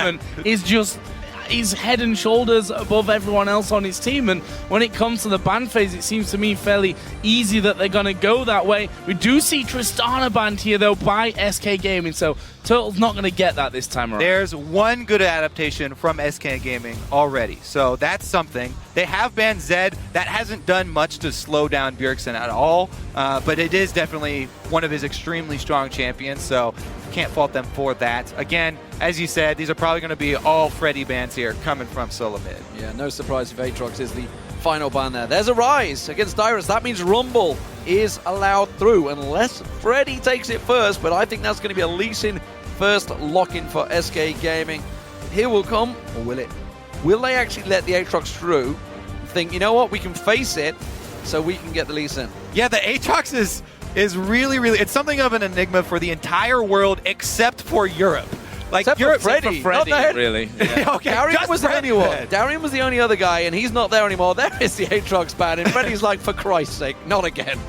tournament is just he's head and shoulders above everyone else on his team, and when it comes to the ban phase, it seems to me fairly easy that they're going to go that way. We do see Tristana banned here, though, by SK Gaming, so Turtle's not going to get that this time around. There's one good adaptation from SK Gaming already, so that's something. They have banned Zed. That hasn't done much to slow down Bjergsen at all, but it is definitely one of his extremely strong champions, so can't fault them for that. Again, as you said, these are probably going to be all Freddy bans here coming from Solomid. Yeah, no surprise if Aatrox is the final ban there. There's a rise against Dyrus. That means Rumble is allowed through unless Freddy takes it first, but I think that's going to be a Lee Sin first lock-in for SK Gaming. Here will come, or will it? Will they actually let the Aatrox through and think, you know what, we can face it so we can get the Lee Sin? Yeah, the Aatrox is really, it's something of an enigma for the entire world except for Europe. Like Except Europe, for Freddy, really. Yeah. Okay, Darian just was the only Freddy one. then. Darian was the only other guy, and he's not there anymore. There is the Aatrox ban, and Freddy's like, for Christ's sake, not again.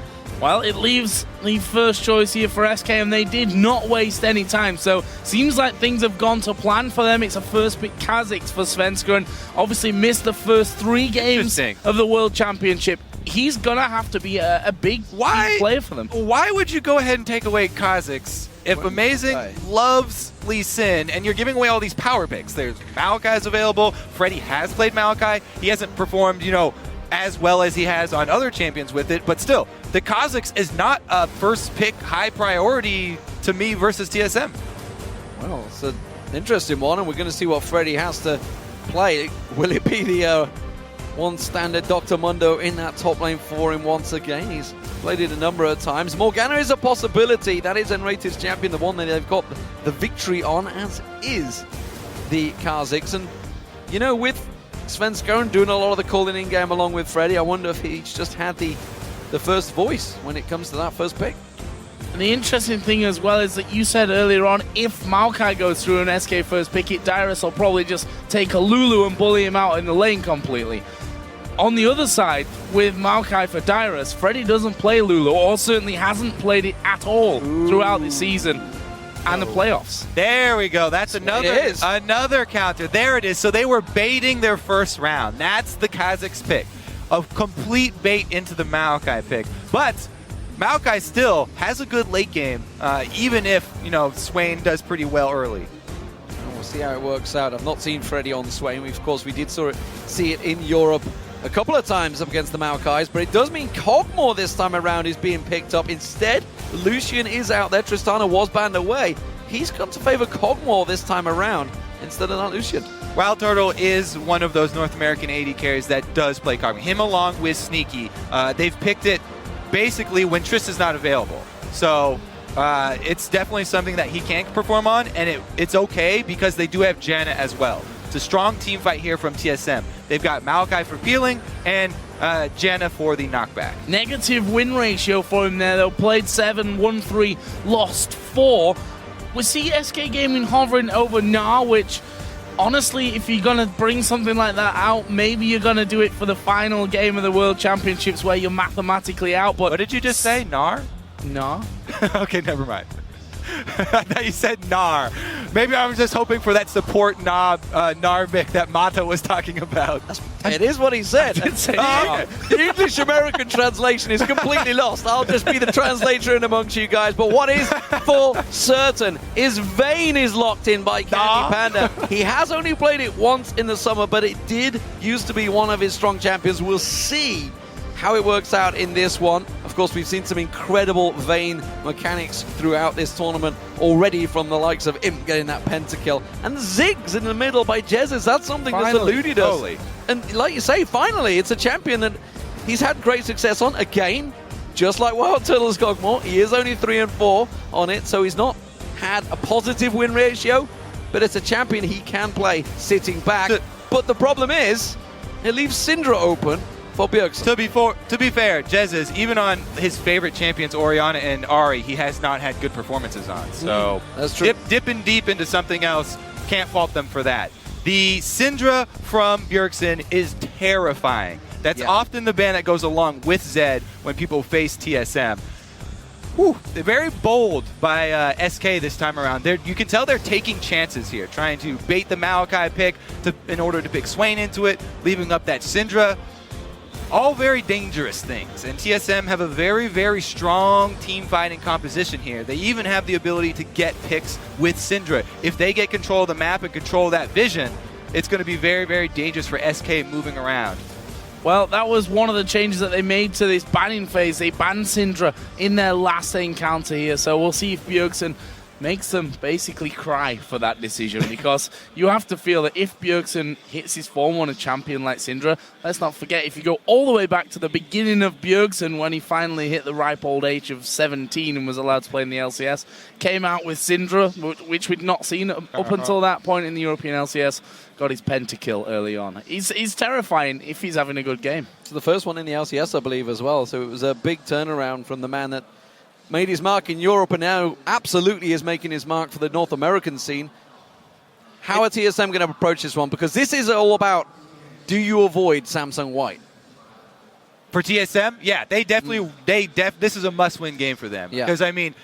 Well, it leaves the first choice here for SK, and they did not waste any time. So, seems like things have gone to plan for them. It's a first pick Kha'Zix for Svenska, and obviously missed the first 3 games of the World Championship. He's going to have to be a big key player for them. Why would you go ahead and take away Kha'Zix if Amazing loves Lee Sin and you're giving away all these power picks? There's Maokai's available. Freddy has played Maokai. He hasn't performed, as well as he has on other champions with it, but still, the Kha'Zix is not a first pick high priority to me versus TSM. Well, it's an interesting one, and we're going to see what Freddy has to play. Will it be the one standard Dr. Mundo in that top lane for him once again? He's played it a number of times. Morgana is a possibility. That is Enrate's champion, the one that they've got the victory on, as is the Kha'Zix. And, with Svenska doing a lot of the calling in-game along with Freddy, I wonder if he's just had the first voice when it comes to that first pick. And the interesting thing as well is that you said earlier on, if Maokai goes through an SK first pick it, Dyrus will probably just take a Lulu and bully him out in the lane completely. On the other side, with Maokai for Dyrus, Freddy doesn't play Lulu, or certainly hasn't played it at all throughout the season and the playoffs. There we go. That's another counter. There it is. So they were baiting their first round. That's the Kha'Zix pick. A complete bait into the Maokai pick. But Maokai still has a good late game, even if, Swain does pretty well early. We'll see how it works out. I've not seen Freddy on Swain. Of course, we did see it in Europe a couple of times up against the Maokais, but it does mean Kog'Maw this time around is being picked up. Instead, Lucian is out there. Tristana was banned away. He's come to favor Kog'Maw this time around instead of that Lucian. Wild Turtle is one of those North American AD carries that does play Kog'Maw. Him along with Sneaky. They've picked it basically when Trist is not available. So it's definitely something that he can perform on, and it's okay because they do have Janna as well. It's a strong team fight here from TSM. They've got Maokai for peeling and Janna for the knockback. Negative win ratio for him there, though. Played 7, won 3, lost 4. We see SK Gaming hovering over Gnar, which, honestly, if you're going to bring something like that out, maybe you're going to do it for the final game of the World Championships where you're mathematically out. But what did you just say? Gnar? Gnar? Okay, never mind. I thought you said Gnar. Maybe I was just hoping for that support Narvik that Mata was talking about. It is what he said. The English-American translation is completely lost. I'll just be the translator in amongst you guys. But what is for certain is Vayne is locked in by Candy Panda. He has only played it once in the summer, but it did used to be one of his strong champions. We'll see how it works out in this one. Of course, we've seen some incredible Vayne mechanics throughout this tournament already, from the likes of Imp getting that pentakill and Ziggs in the middle by Jesus. That's something that's eluded us. And like you say, finally, it's a champion that he's had great success on. Again, just like Wild Turtle's Kog'Maw, he is only 3 and 4 on it, so he's not had a positive win ratio, but it's a champion he can play sitting back. But the problem is, it leaves Syndra open for Bjergsen. To be fair, Jez's, even on his favorite champions, Orianna and Ahri, he has not had good performances on. So that's true. Dipping deep into something else, can't fault them for that. The Syndra from Bjergsen is terrifying. That's often the ban that goes along with Zed when people face TSM. They're very bold by SK this time around. You can tell they're taking chances here, trying to bait the Maokai pick in order to pick Swain into it, leaving up that Syndra. All very dangerous things. And TSM have a very, very strong team fighting composition here. They even have the ability to get picks with Syndra. If they get control of the map and control that vision, it's going to be very, very dangerous for SK moving around. Well, that was one of the changes that they made to this banning phase. They banned Syndra in their last encounter here, so we'll see if Bjergsen makes them basically cry for that decision, because you have to feel that if Bjergsen hits his form on a champion like Syndra, let's not forget, if you go all the way back to the beginning of Bjergsen when he finally hit the ripe old age of 17 and was allowed to play in the LCS, came out with Syndra, which we'd not seen up until that point in the European LCS, got his pentakill early on. He's terrifying if he's having a good game. It's the first one in the LCS, I believe, as well, so it was a big turnaround from the man that made his mark in Europe and now absolutely is making his mark for the North American scene. How are TSM going to approach this one? Because this is all about, do you avoid Samsung White? For TSM, yeah, they definitely, this is a must-win game for them. Yeah. Because, I mean,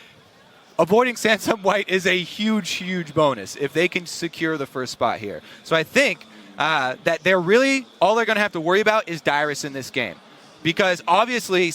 avoiding Samsung White is a huge, huge bonus if they can secure the first spot here. So I think that they're really, all they're going to have to worry about is Dyrus in this game. Because obviously,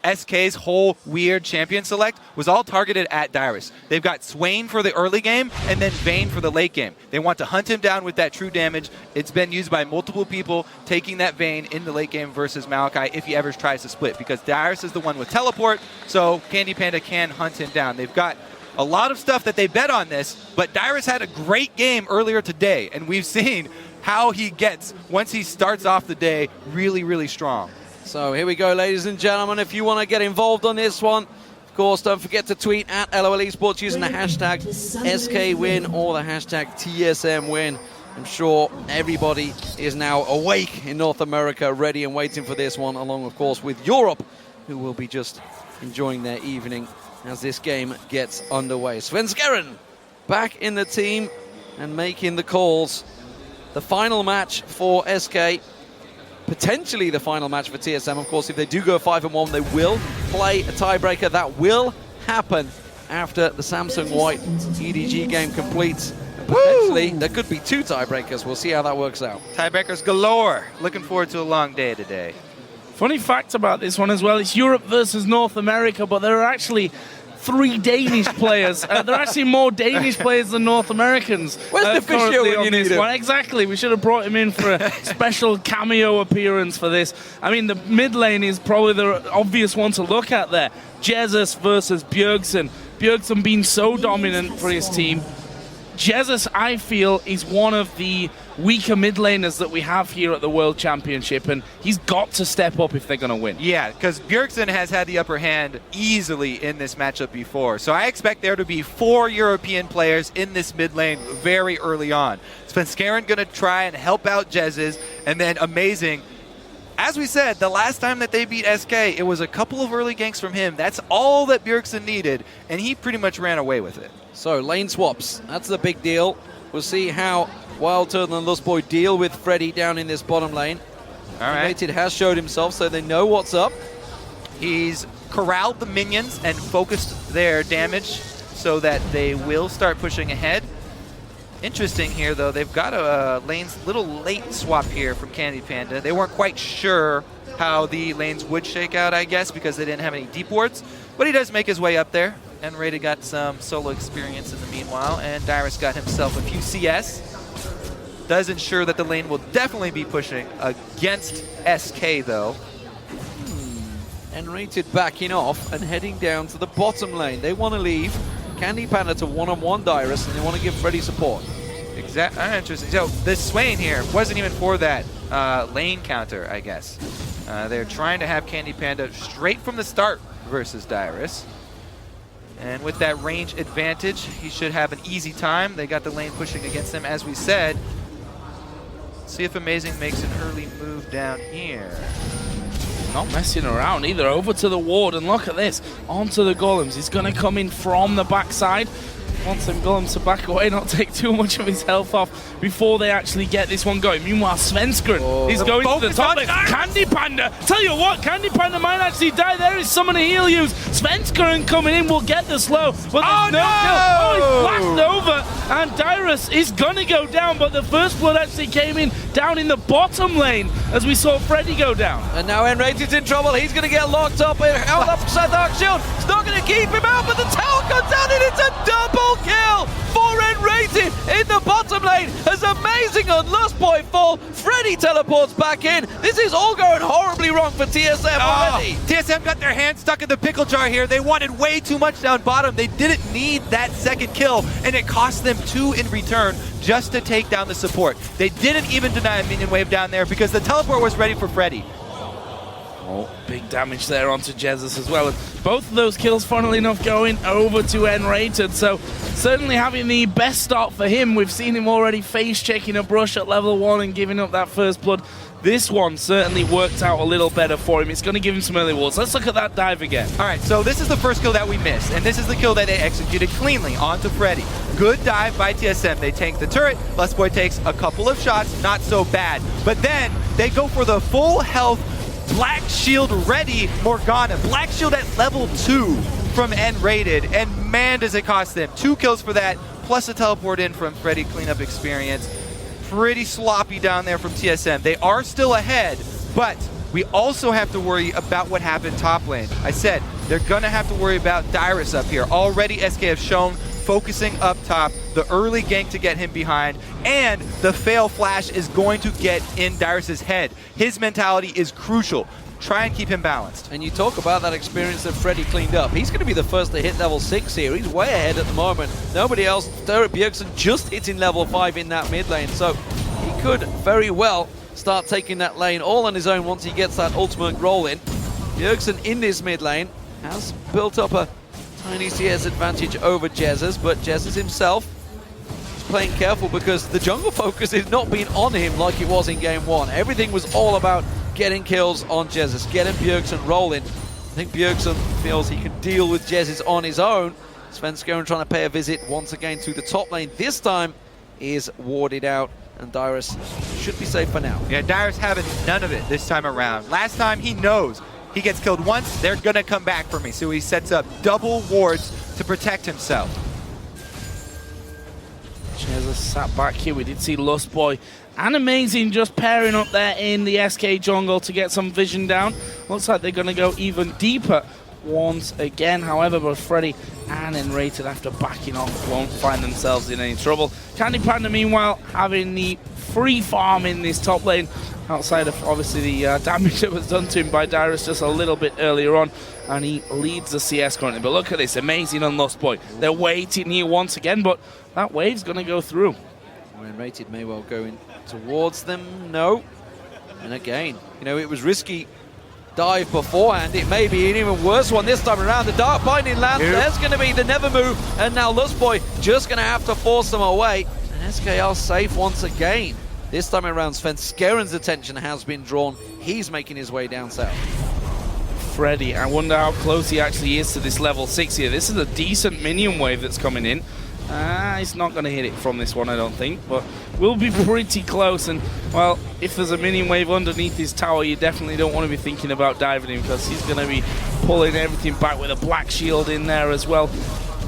SK's whole weird champion select was all targeted at Dyrus. They've got Swain for the early game and then Vayne for the late game. They want to hunt him down with that true damage. It's been used by multiple people, taking that Vayne in the late game versus Maokai if he ever tries to split, because Dyrus is the one with teleport, so Candy Panda can hunt him down. They've got a lot of stuff that they bet on this, but Dyrus had a great game earlier today, and we've seen how he gets once he starts off the day really, really strong. So here we go, ladies and gentlemen. If you want to get involved on this one, of course, don't forget to tweet at LOL Esports using the hashtag SKWin or the hashtag TSMWin. I'm sure everybody is now awake in North America, ready and waiting for this one, along, of course, with Europe, who will be just enjoying their evening as this game gets underway. Svenskeren back in the team and making the calls. The final match for SK. Potentially the final match for TSM. Of course, if they do go 5-1, they will play a tiebreaker. That will happen after the Samsung White EDG game completes. And potentially, there could be 2 tiebreakers. We'll see how that works out. Tiebreakers galore. Looking forward to a long day today. Funny fact about this one as well, it's Europe versus North America, but there are actually 3 Danish players. There are actually more Danish players than North Americans. Where's the official when you need him? Exactly. We should have brought him in for a special cameo appearance for this. I mean, the mid lane is probably the obvious one to look at there. Jesus versus Bjergsen. Bjergsen being so dominant for his team. Jesus, I feel, is one of the weaker mid laners that we have here at the World Championship, and he's got to step up if they're going to win. Yeah, because Bjergsen has had the upper hand easily in this matchup before. So I expect there to be 4 European players in this mid lane very early on. Svenskeren going to try and help out Jesus, and then amazing. As we said, the last time that they beat SK, it was a couple of early ganks from him. That's all that Bjergsen needed, and he pretty much ran away with it. So, lane swaps. That's the big deal. We'll see how Wild Turtle and Lustboy deal with Freddy down in this bottom lane. All right. United has showed himself, so they know what's up. He's corralled the minions and focused their damage so that they will start pushing ahead. Interesting here, though, they've got a little late swap here from Candy Panda. They weren't quite sure how the lanes would shake out, I guess, because they didn't have any deep wards. But he does make his way up there. And Rada got some solo experience in the meanwhile, and Dyrus got himself a few CS. Does ensure that the lane will definitely be pushing against SK, though. And Rated backing off and heading down to the bottom lane. They want to leave Candy Panda to one-on-one Dyrus, and they want to give Freddy support. Exactly. Interesting. So this Swain here wasn't even for that lane counter, I guess. They're trying to have Candy Panda straight from the start versus Dyrus. And with that range advantage, he should have an easy time. They got the lane pushing against them, as we said. See if Amazing makes an early move down here. not messing around either. Over to the ward, and look at this. Onto the golems. He's going to come in from the backside. Wants them golems to back away, not take too much of his health off before they actually get this one going. Meanwhile, Svenskeren is going to the top lane. Candy Panda, tell you what, Candy Panda might actually die. There is someone to heal use. Svenskeren coming in will get the slow, but there's no kill. Oh, he's flashed over, and Dyrus is going to go down, but the first blood actually came in down in the bottom lane as we saw Freddy go down. And now Enrated's in trouble. He's going to get locked up outside the Dark Shield. It's not going to keep him out, but the tower comes down, and it's a double kill for Enrated in the bottom lane as amazing on Lust Boy fall. Freddy teleports back in. This is all going horribly wrong for TSM already. TSM got their hands stuck in the pickle jar here. They wanted way too much down bottom. They didn't need that second kill, and it cost them 2 in return just to take down the support. They didn't even deny a minion wave down there because the teleport was ready for Freddy. Oh, big damage there onto Jesus as well. And both of those kills, funnily enough, going over to Enrated. So certainly having the best start for him. We've seen him already face-checking a brush at level 1 and giving up that first blood. This one certainly worked out a little better for him. It's going to give him some early wards. Let's look at that dive again. All right, so this is the first kill that we missed, and this is the kill that they executed cleanly onto Freddy. Good dive by TSM. They tank the turret. Lustboy takes a couple of shots, not so bad. But then they go for the full health Black Shield ready Morgana. Black Shield at level 2 from N-rated, and man does it cost them. 2 kills for that, plus a teleport in from Freddy cleanup experience. Pretty sloppy down there from TSM. They are still ahead, but we also have to worry about what happened top lane. I said, they're gonna have to worry about Dyrus up here. Already SK have shown focusing up top, the early gank to get him behind, and the fail flash is going to get in Dyrus's head. His mentality is crucial. Try and keep him balanced. And you talk about that experience that Freddy cleaned up. He's going to be the first to hit level 6 here. He's way ahead at the moment. Nobody else. Derek Bjergsen just hitting level 5 in that mid lane. So he could very well start taking that lane all on his own once he gets that ultimate roll in. Bjergsen in this mid lane has built up a tiny CS advantage over Jesus, but Jesus himself is playing careful because the jungle focus has not been on him like it was in game 1. Everything was all about getting kills on Jesus, getting Bjergsen rolling. I think Bjergsen feels he can deal with Jesus on his own. Svenskeren trying to pay a visit once again to the top lane. This time is warded out, and Dyrus should be safe for now. Yeah, Dyrus having none of it this time around. Last time he knows he gets killed once, they're gonna come back for me. So he sets up double wards to protect himself. Jesus sat back here. We did see Lustboy and Amazing just pairing up there in the SK jungle to get some vision down. Looks like they're going to go even deeper once again. However, both Freddy and Enrated, after backing off, won't find themselves in any trouble. Candy Panda, meanwhile, having the free farm in this top lane, outside of obviously the damage that was done to him by Dyrus just a little bit earlier on, and he leads the CS currently. But look at this, Amazing on Lustboy. They're waiting here once again, but that wave's going to go through. Enrated may well go in towards them. No. And again, you know, it was risky dive beforehand. It may be an even worse one this time around. The Dark Binding lands. There's going to be the Never Move, and now Lustboy just going to have to force them away. And SK are safe once again. This time around, Svenskeren's attention has been drawn. He's making his way down south. Freddy, I wonder how close he actually is to this level 6 here. This is a decent minion wave that's coming in. He's not going to hit it from this one, I don't think, but we'll be pretty close. And, well, if there's a minion wave underneath his tower, you definitely don't want to be thinking about diving him, because he's going to be pulling everything back with a Black Shield in there as well.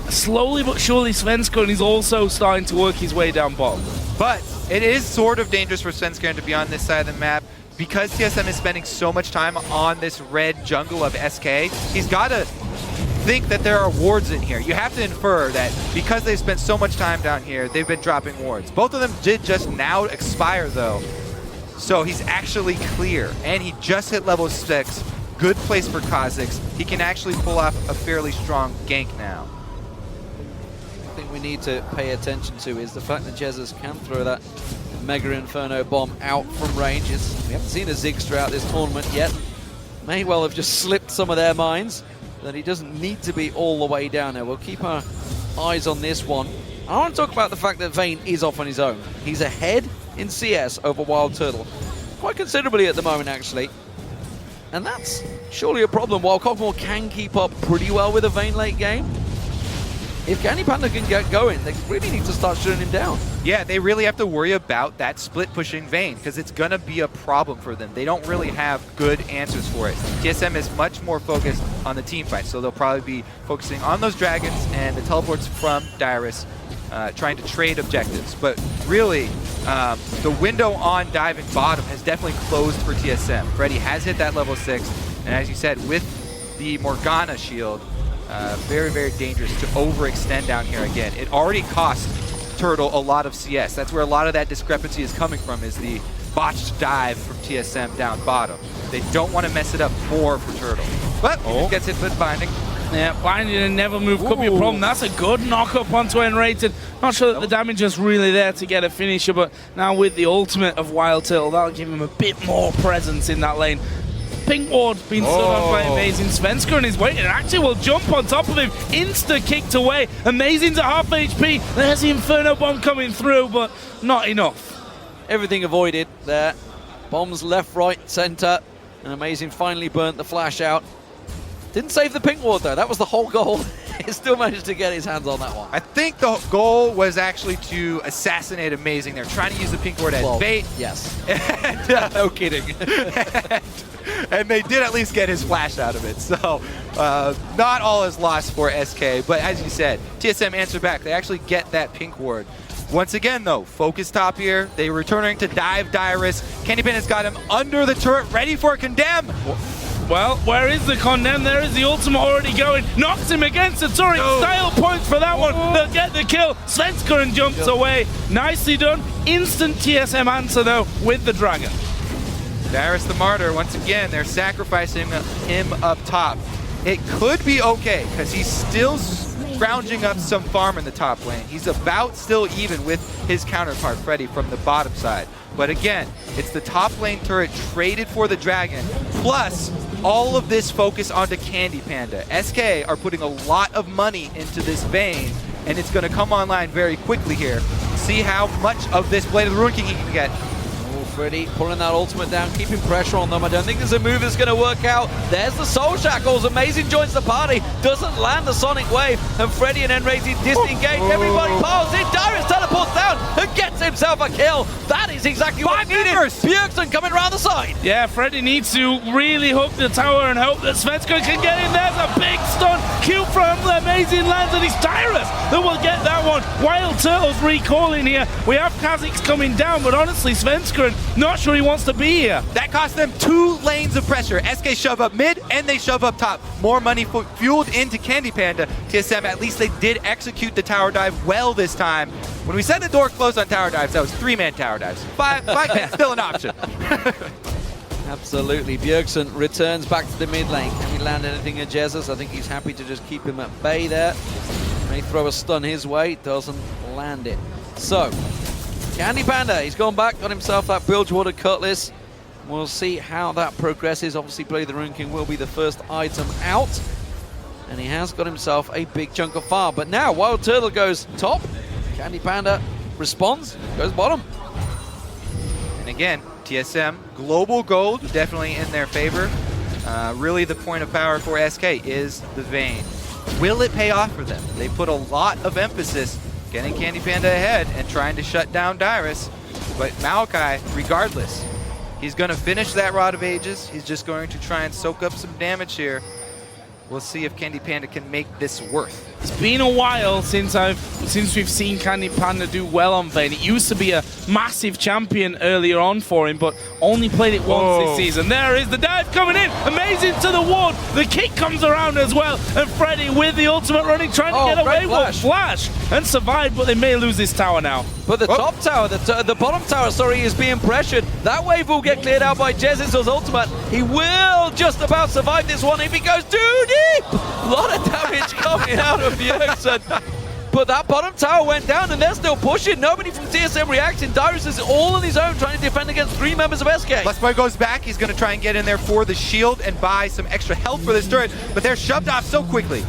Slowly but surely, Svenskeren is also starting to work his way down bottom. But it is sort of dangerous for Svenskeren to be on this side of the map. Because TSM is spending so much time on this red jungle of SK, he's got to think that there are wards in here. You have to infer that because they've spent so much time down here, they've been dropping wards. Both of them did just now expire, though. So he's actually clear. And he just hit level 6. Good place for Kha'Zix. He can actually pull off a fairly strong gank now. I think we need to pay attention to is the fact that Jesus can throw that Mega Inferno bomb out from range. We haven't seen a Ziggs throughout this tournament yet. May well have just slipped some of their minds that he doesn't need to be all the way down there. We'll keep our eyes on this one. I want to talk about the fact that Vayne is off on his own. He's ahead in CS over Wild Turtle. Quite considerably at the moment, actually. And that's surely a problem. While Cockmore can keep up pretty well with a Vayne late game, if Candy Panda can get going, they really need to start shutting him down. Yeah, they really have to worry about that split pushing Vayne because it's going to be a problem for them. They don't really have good answers for it. TSM is much more focused on the team fight, so they'll probably be focusing on those dragons and the teleports from Dyrus, trying to trade objectives. But really, the window on diving bottom has definitely closed for TSM. Freddy has hit that level 6, and as you said, with the Morgana shield, very, very dangerous to overextend down here again. It already cost Turtle a lot of CS. That's where a lot of that discrepancy is coming from, is the botched dive from TSM down bottom. They don't want to mess it up more for Turtle. But he just gets hit with Binding. Yeah, Binding and never move could be a problem. That's a good knock-up onto Enrated. Not sure that the damage is really there to get a finisher, but now with the ultimate of Wild Turtle, that'll give him a bit more presence in that lane. Pink ward being stood on by Amazing. Svenskeren is waiting and actually will jump on top of him. Insta-kicked away. Amazing's at half HP. There's the Inferno Bomb coming through, but not enough. Everything avoided there. Bombs left, right, center. And Amazing finally burnt the flash out. Didn't save the pink ward though. That was the whole goal. He still managed to get his hands on that one. I think the goal was actually to assassinate Amazing. They're trying to use the pink ward as bait. Yes. And, no kidding. and they did at least get his flash out of it. So not all is lost for SK. But as you said, TSM answered back. They actually get that pink ward. Once again, though, focus top here. They returning to dive Dyrus. Candy Pin has got him under the turret, ready for a condemn. Well, where is the condemn? There is the ultimate already going. Knocks him against the turret. Style points for that one. They'll get the kill. Svenskeren jumps away. Nicely done. Instant TSM answer, though, with the dragon. Dyrus the Martyr, once again, they're sacrificing him up top. It could be okay, because he's still scrounging up some farm in the top lane. He's about still even with his counterpart, Freddy, from the bottom side. But again, it's the top lane turret traded for the dragon, plus all of this focus onto Candy Panda. SK are putting a lot of money into this Vayne, and it's going to come online very quickly here. See how much of this Blade of the Ruin King he can get. Freddy pulling that ultimate down, keeping pressure on them. I don't think there's a move that's going to work out. There's the Soul Shackles. Amazing joins the party, doesn't land the Sonic Wave, and Freddy and Enrazy disengage. Everybody piles in. Dyrus teleports down and gets himself a kill. That is exactly what he needed. Bjergsen coming around the side. Yeah, Freddy needs to really hook the tower and hope that Svenskeren can get in. There's a big stun. Q from the Amazing lands, and it's Dyrus that will get that one. Wild Turtle's recalling here. We have Kha'Zix coming down, but honestly, Svenskeren not sure he wants to be here. That cost them 2 lanes of pressure. SK shove up mid and they shove up top. More money fueled into Candy Panda. TSM, at least they did execute the tower dive well this time. When we said the door closed on tower dives, that was 3-man tower dives. 5-man still an option. Absolutely. Bjergsen returns back to the mid lane. Can he land anything at Jesus? I think he's happy to just keep him at bay there. May throw a stun his way, doesn't land it. So, Candy Panda, he's gone back, got himself that Bilgewater Cutlass. We'll see how that progresses. Obviously, Blade of the Ruin King will be the first item out. And he has got himself a big chunk of farm. But now, Wild Turtle goes top. Candy Panda responds, goes bottom. And again, TSM, global gold, definitely in their favor. Really the point of power for SK is the Vayne. Will it pay off for them? They put a lot of emphasis getting Candy Panda ahead and trying to shut down Dyrus. But Maokai, regardless, he's going to finish that Rod of Ages. He's just going to try and soak up some damage here. We'll see if Candy Panda can make this worth. It's been a while since we've seen Candy Panda do well on Vayne. It used to be a massive champion earlier on for him, but only played it once this season. There is the dive coming in. Amazing to the ward. The kick comes around as well. And Freddy with the ultimate running, trying to get away with Flash and survive, but they may lose this tower now. But the top tower, the bottom tower, sorry, is being pressured. That wave will get cleared out by Jezizel's ultimate. He will just about survive this one if he goes too deep. A lot of damage coming out of Bjergsen. But that bottom tower went down and they're still pushing. Nobody from TSM reacting. Dyrus is all on his own trying to defend against 3 members of SK. Lustboy goes back. He's going to try and get in there for the shield and buy some extra health for this turret, but they're shoved off so quickly.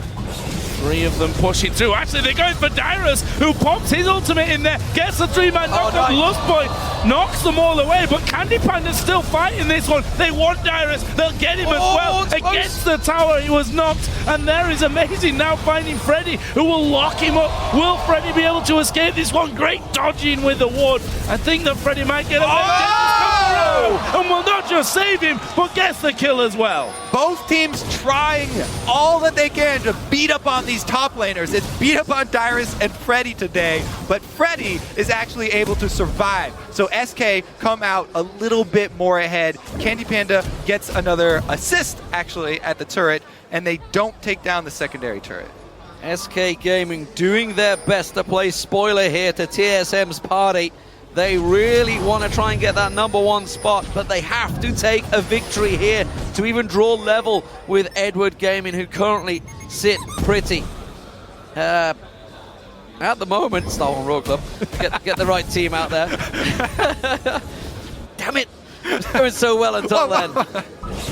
Three of them pushing through. Actually, they're going for Dyrus, who pops his ultimate in there, gets the 3-man knock on Lustboy, knocks them all away, but Candy Panda's still fighting this one. They want Dyrus, they'll get him as well. Against the tower, he was knocked, and there is Amazing now finding Freddy, who will lock him up. Will Freddy be able to escape this one? Great dodging with the ward. I think that Freddy might get away. And will not just save him, but gets the kill as well. Both teams trying all that they can to beat up on these top laners. It's beat up on Dyrus and Freddy today, but Freddy is actually able to survive. So SK come out a little bit more ahead. Candy Panda gets another assist, actually, at the turret, and they don't take down the secondary turret. SK Gaming doing their best to play spoiler here to TSM's party. They really want to try and get that #1 spot, but they have to take a victory here to even draw level with Edward Gaming, who currently sit pretty. At the moment, Star Wars Royal Club, get the right team out there. Damn it, it's going so well until then.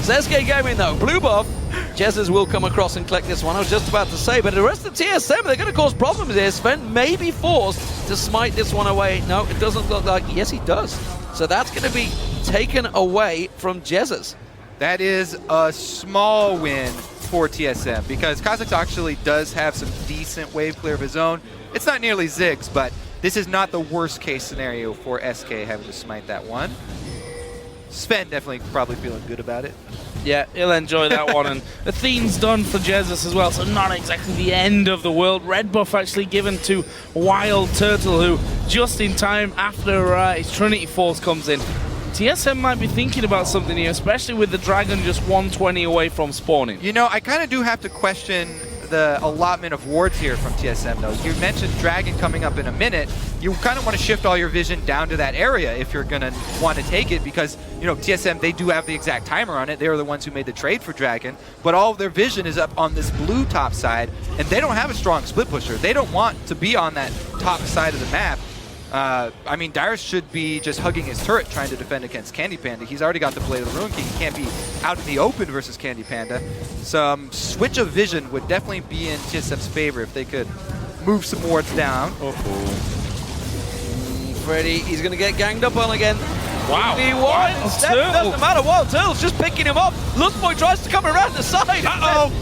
So SK Gaming though, blue buff. Jesus will come across and collect this one. I was just about to say, but the rest of TSM, they're going to cause problems here. Sven may be forced to smite this one away. No, it doesn't look like. Yes, he does. So that's going to be taken away from Jesus. That is a small win for TSM because Kha'Zix actually does have some decent wave clear of his own. It's not nearly Ziggs, but this is not the worst case scenario for SK having to smite that one. Sven definitely probably feeling good about it. Yeah, he'll enjoy that one. And Athene's done for Jesus as well, so not exactly the end of the world. Red buff actually given to Wild Turtle, who just in time after his Trinity Force comes in. TSM might be thinking about something here, especially with the Dragon just 120 away from spawning. You know, I kind of do have to question the allotment of wards here from TSM, though. You mentioned Dragon coming up in a minute. You kind of want to shift all your vision down to that area if you're going to want to take it because, you know, TSM, they do have the exact timer on it. They were the ones who made the trade for Dragon, but all of their vision is up on this blue top side, and they don't have a strong split pusher. They don't want to be on that top side of the map. I mean, Dyrus should be just hugging his turret trying to defend against Candy Panda. He's already got the Blade of the Ruin King. He can't be out in the open versus Candy Panda. Some switch of vision would definitely be in TSM's favor if they could move some wards down. Freddy, he's going to get ganged up on again. Wow. Doesn't matter. Wild Turtle's just picking him up. Lustboy tries to come around the side.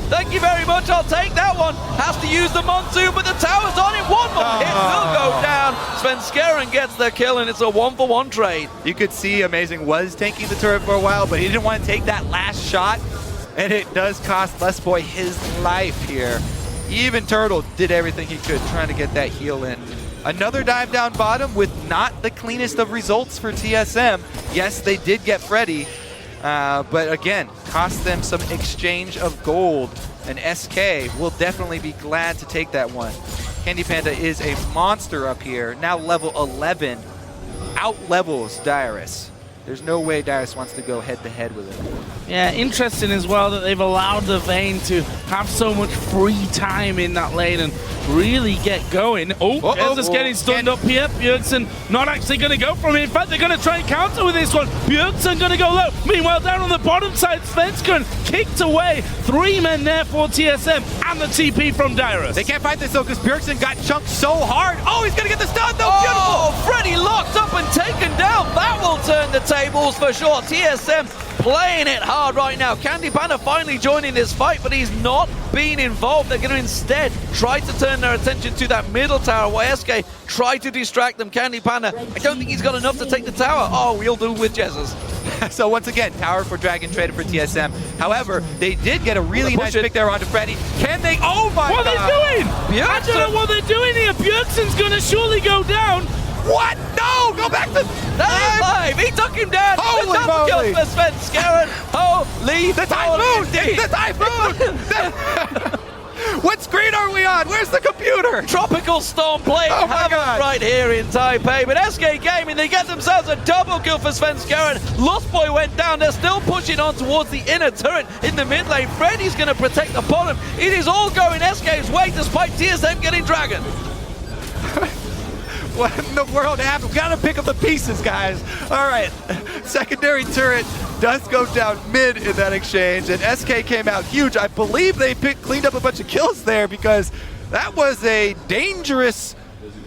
Thank you very much. I'll take that one. Has to use the Monsoon, but the tower's on him. One more hit will go down. Svenskeren gets the kill, and it's a 1-for-1 trade. You could see Amazing was tanking the turret for a while, but he didn't want to take that last shot, and it does cost Lustboy his life here. Even Turtle did everything he could trying to get that heal in. Another dive down bottom with not the cleanest of results for TSM. Yes, they did get Freddy, but again, cost them some exchange of gold. And SK will definitely be glad to take that one. Candy Panda is a monster up here, now level 11, out-levels Dyrus. There's no way Dyrus wants to go head-to-head with him. Yeah, interesting as well that they've allowed the Vayne to have so much free time in that lane and really get going. Jesus getting stunned up here. Bjergsen not actually going to go from it. In fact, they're going to try and counter with this one. Bjergsen going to go low. Meanwhile, down on the bottom side, Svenskeren kicked away. 3 men there for TSM and the TP from Dyrus. They can't fight this though because Bjergsen got chunked so hard. Oh, he's going to get the stun though. Beautiful. Freddy locked up and taken down. That will turn the tables for sure. TSM playing it hard right now. Candy Panda finally joining this fight, but he's not being involved. They're going to instead try to turn their attention to that middle tower where SK try to distract them. Candy Panda, I don't think he's got enough to take the tower. Oh, we'll do with Jesus. So once again, tower for Dragon traded for TSM. However, they did get a really nice pick there onto Freddy. Can they? Oh my God! What are they doing? I don't know what they're doing here. Bjergsen's going to surely go down. What? No! Go back to... That is live! He took him down! Holy moly! For Svenskeren! Holy... The Typhoon! It's the Typhoon! What screen are we on? Where's the computer? Tropical Storm playing havoc right here in Taipei. But SK Gaming, they get themselves a double kill for Svenskeren. Lustboy went down. They're still pushing on towards the inner turret in the mid lane. Freddy's going to protect the bottom. It is all going SK's way despite TSM getting Dragon. What in the world happened? We gotta pick up the pieces, guys. All right, secondary turret does go down mid in that exchange, and SK came out huge. I believe they cleaned up a bunch of kills there because that was a dangerous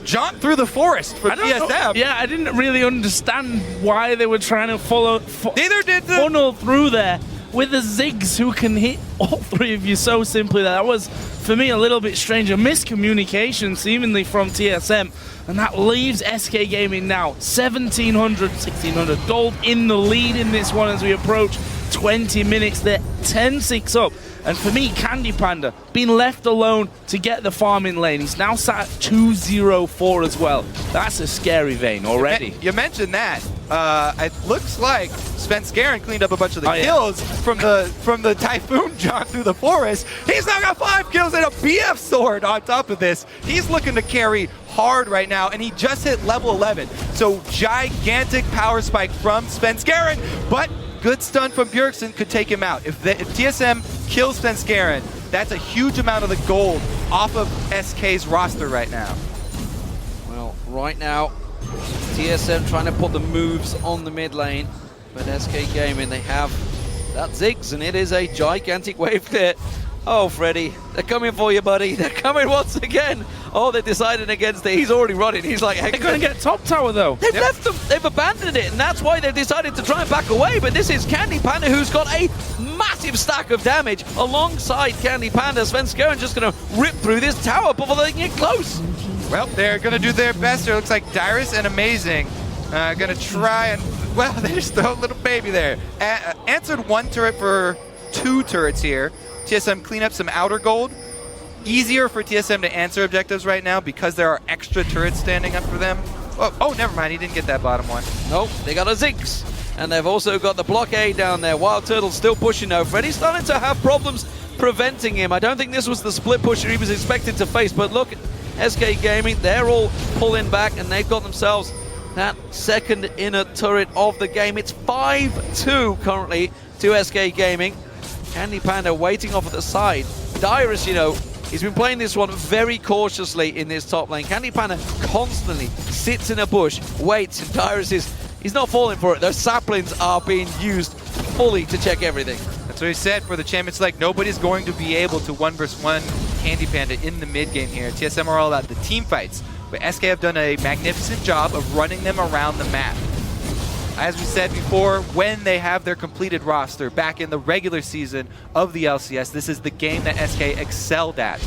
jaunt through the forest for TSM. Yeah, I didn't really understand why they were trying to Neither did funnel through there with the Ziggs who can hit all three of you so simply. That was, for me, a little bit strange. A miscommunication seemingly from TSM, and that leaves SK Gaming now 1,700, 1,600 gold in the lead in this one as we approach 20 minutes. They're 10-6 up. And for me, Candy Panda being left alone to get the farming lane. He's now sat at 2-0-4 as well. That's a scary Vayne already. You mentioned that. It looks like Svenskeren cleaned up a bunch of the kills from the Typhoon jaunt through the forest. He's now got 5 kills and a BF sword on top of this. He's looking to carry hard right now, and he just hit level 11. So gigantic power spike from Svenskeren, but good stun from Bjergsen could take him out. If TSM kills Svenskeren, that's a huge amount of the gold off of SK's roster right now. Well, right now, TSM trying to put the moves on the mid lane, but SK Gaming, they have that Ziggs, and it is a gigantic wave clear. Oh, Freddy, they're coming for you, buddy. They're coming once again. Oh, they decided against it. He's already running. He's like, they're going to get top tower, though. They've left them. They've abandoned it, and that's why they've decided to try and back away. But this is Candy Panda, who's got a massive stack of damage alongside Candy Panda. Svenskeren just going to rip through this tower before they can get close. Well, they're going to do their best here. It looks like Dyrus and Amazing going to try and, well, they just throw a little baby there. Answered 1 turret for 2 turrets here. TSM clean up some outer gold. Easier for TSM to answer objectives right now because there are extra turrets standing up for them. Oh, never mind. He didn't get that bottom one. Nope, they got a Ziggs. And they've also got the blockade down there. Wild Turtle's still pushing though. Freddy's starting to have problems preventing him. I don't think this was the split pusher he was expected to face, but look, SK Gaming, they're all pulling back, and they've got themselves that second inner turret of the game. It's 5-2 currently to SK Gaming. Candy Panda waiting off at the side. Dyrus, you know, he's been playing this one very cautiously in this top lane. Candy Panda constantly sits in a bush, waits, and Dyrus he's not falling for it. Those saplings are being used fully to check everything. That's what he said for the Champions League. Nobody's going to be able to 1v1 Candy Panda in the mid game here. TSM are all about the team fights, but SK have done a magnificent job of running them around the map. As we said before, when they have their completed roster back in the regular season of the LCS, this is the game that SK excelled at.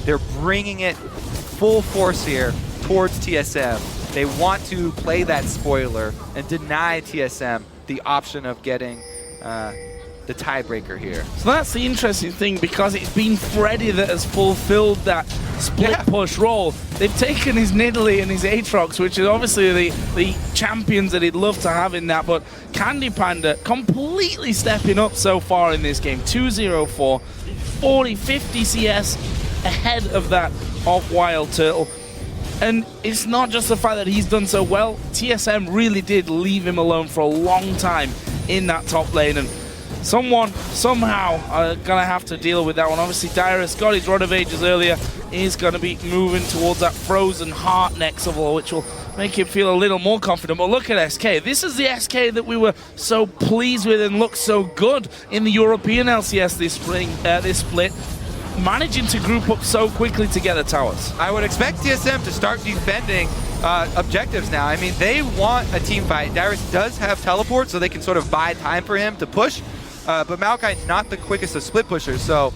They're bringing it full force here towards TSM. They want to play that spoiler and deny TSM the option of getting the tiebreaker here. So that's the interesting thing, because it's been Freddy that has fulfilled that split push role. They've taken his Nidalee and his Aatrox, which is obviously the champions that he'd love to have in that, but Candy Panda completely stepping up so far in this game. 2-0-4, 40-50 CS ahead of that of Wild Turtle. And it's not just the fact that he's done so well. TSM really did leave him alone for a long time in that top lane, and someone, somehow, are going to have to deal with that one. Obviously, Dyrus got his Rod of Ages earlier. He's going to be moving towards that Frozen Heart next of all, which will make him feel a little more confident. But look at SK. This is the SK that we were so pleased with and looked so good in the European LCS this split. Managing to group up so quickly to get the towers. I would expect TSM to start defending objectives now. I mean, they want a team fight. Dyrus does have teleport, so they can sort of buy time for him to push. But Maokai not the quickest of split pushers, so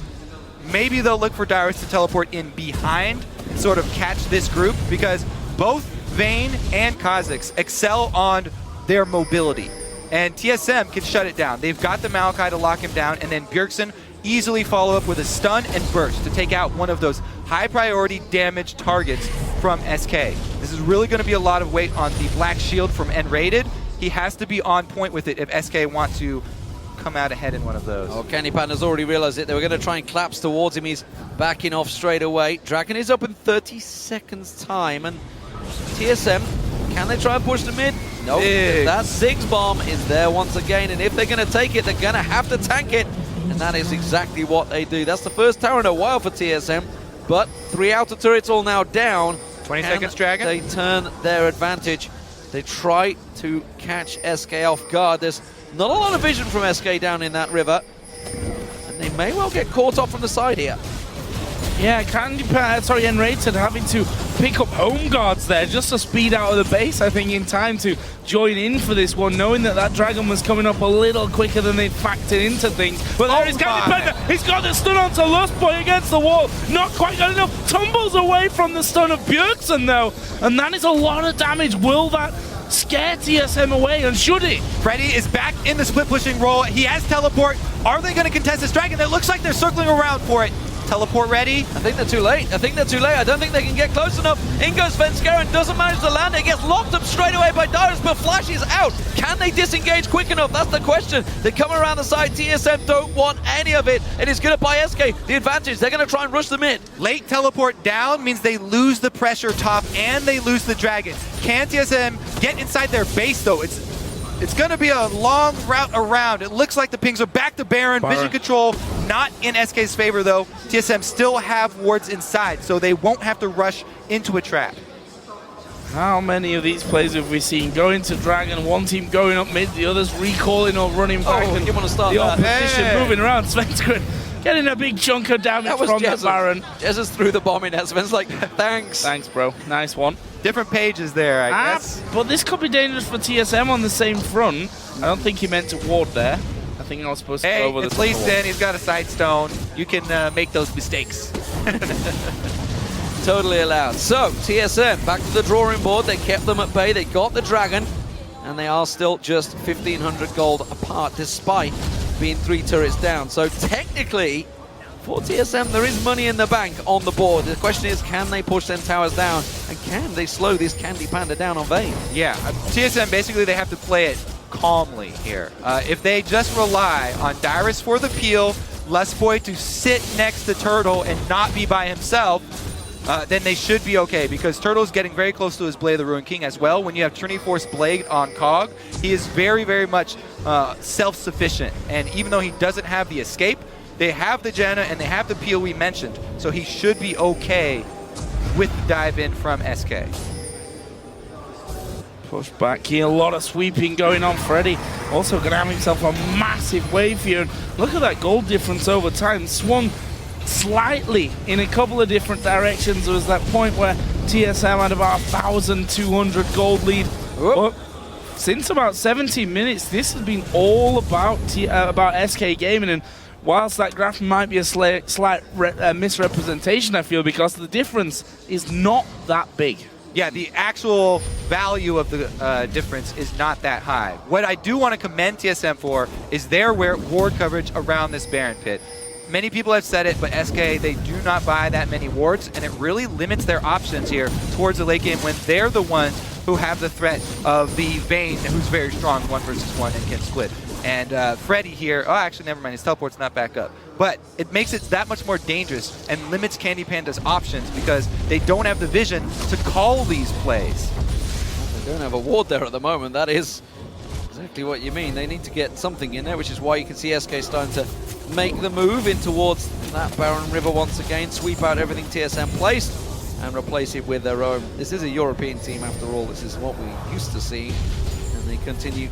maybe they'll look for Dyrus to teleport in behind and sort of catch this group, because both Vayne and Kha'Zix excel on their mobility, and TSM can shut it down. They've got the Maokai to lock him down, and then Bjergsen easily follow up with a stun and burst to take out one of those high priority damage targets from SK. This is really going to be a lot of weight on the Black Shield from N-Rated. He has to be on point with it if SK want to come out ahead in one of those. Oh, Candy Panda's already realized it. They were going to try and collapse towards him. He's backing off straight away. Dragon is up in 30 seconds time, and TSM, can they try and push the mid? Nope. That Ziggs bomb is there once again, and if they're going to take it, they're going to have to tank it. And that is exactly what they do. That's the first tower in a while for TSM, but 3 outer turrets all now down. 20 Can seconds, Dragon. they turn their advantage? They try to catch SK off guard. There's not a lot of vision from SK down in that river. And they may well get caught off from the side here. Yeah, Enrated having to pick up home guards there just to speed out of the base, I think, in time to join in for this one, knowing that that dragon was coming up a little quicker than they'd factored into things. But there he's got the he's got the stun onto Lustboy against the wall. Not quite got enough. Tumbles away from the stun of Bjergsen, though. And that is a lot of damage. Will that scare TSM away, and should it? Freddy is back in the split pushing role. He has teleport. Are they going to contest this dragon? It looks like they're circling around for it. Teleport ready. I think they're too late. I don't think they can get close enough. In goes Svenskeren, doesn't manage to land it. Gets locked up straight away by Dyrus, but Flash is out. Can they disengage quick enough? That's the question. They come around the side. TSM don't want any of it. It is going to buy SK the advantage. They're going to try and rush them in. Late teleport down means they lose the pressure top and they lose the dragon. Can TSM get inside their base, though? It's going to be a long route around. It looks like the pings are back to Baron. Vision control not in SK's favor, though. TSM still have wards inside, so they won't have to rush into a trap. How many of these plays have we seen? Going to Dragon, one team going up mid, the others recalling or running back. Oh, you want to start the that. opposition moving around. Svenskeren getting a big chunk of damage from the Baron. Jesus threw the bomb in. Sven's like, thanks. Thanks, bro. Nice one. Different pages there, I guess. But this could be dangerous for TSM on the same front. I don't think he meant to ward there. I think I was supposed to go over it's Lee Sin. He's got a side stone. You can make those mistakes. Totally allowed. So, TSM back to the drawing board. They kept them at bay. They got the dragon. And they are still just 1,500 gold apart, despite being 3 turrets down. So, technically, for TSM, there is money in the bank on the board. The question is, can they push them towers down? And can they slow this Candy Panda down on Vayne? Yeah, TSM, basically, they have to play it calmly here. If they just rely on Dyrus for the peel, Lustboy to sit next to Turtle and not be by himself, then they should be okay, because Turtle's getting very close to his Blade of the Ruined King as well. When you have Trinity Force Blade on Cog, he is very, very much self-sufficient. And even though he doesn't have the escape, they have the Janna and they have the peel we mentioned. So he should be okay with the dive in from SK. Push back here, a lot of sweeping going on. Freddy also going to have himself a massive wave here. And look at that gold difference over time. Swung slightly in a couple of different directions. There was that point where TSM had about 1,200 gold lead. But since about 17 minutes, this has been all about SK Gaming. And whilst that graph might be a slight misrepresentation, I feel, because the difference is not that big. Yeah, the actual value of the difference is not that high. What I do want to commend TSM for is their ward coverage around this Baron pit. Many people have said it, but SK, they do not buy that many wards, and it really limits their options here towards the late game when they're the ones who have the threat of the Vayne, who's very strong 1 versus 1 and can split. And Freddy here, oh, actually, never mind, his teleport's not back up. But it makes it that much more dangerous and limits Candy Panda's options because they don't have the vision to call these plays. They don't have a ward there at the moment. That is exactly what you mean. They need to get something in there, which is why you can see SK starting to make the move in towards that Baron River once again, sweep out everything TSM placed and replace it with their own. This is a European team after all. This is what we used to see, and they continue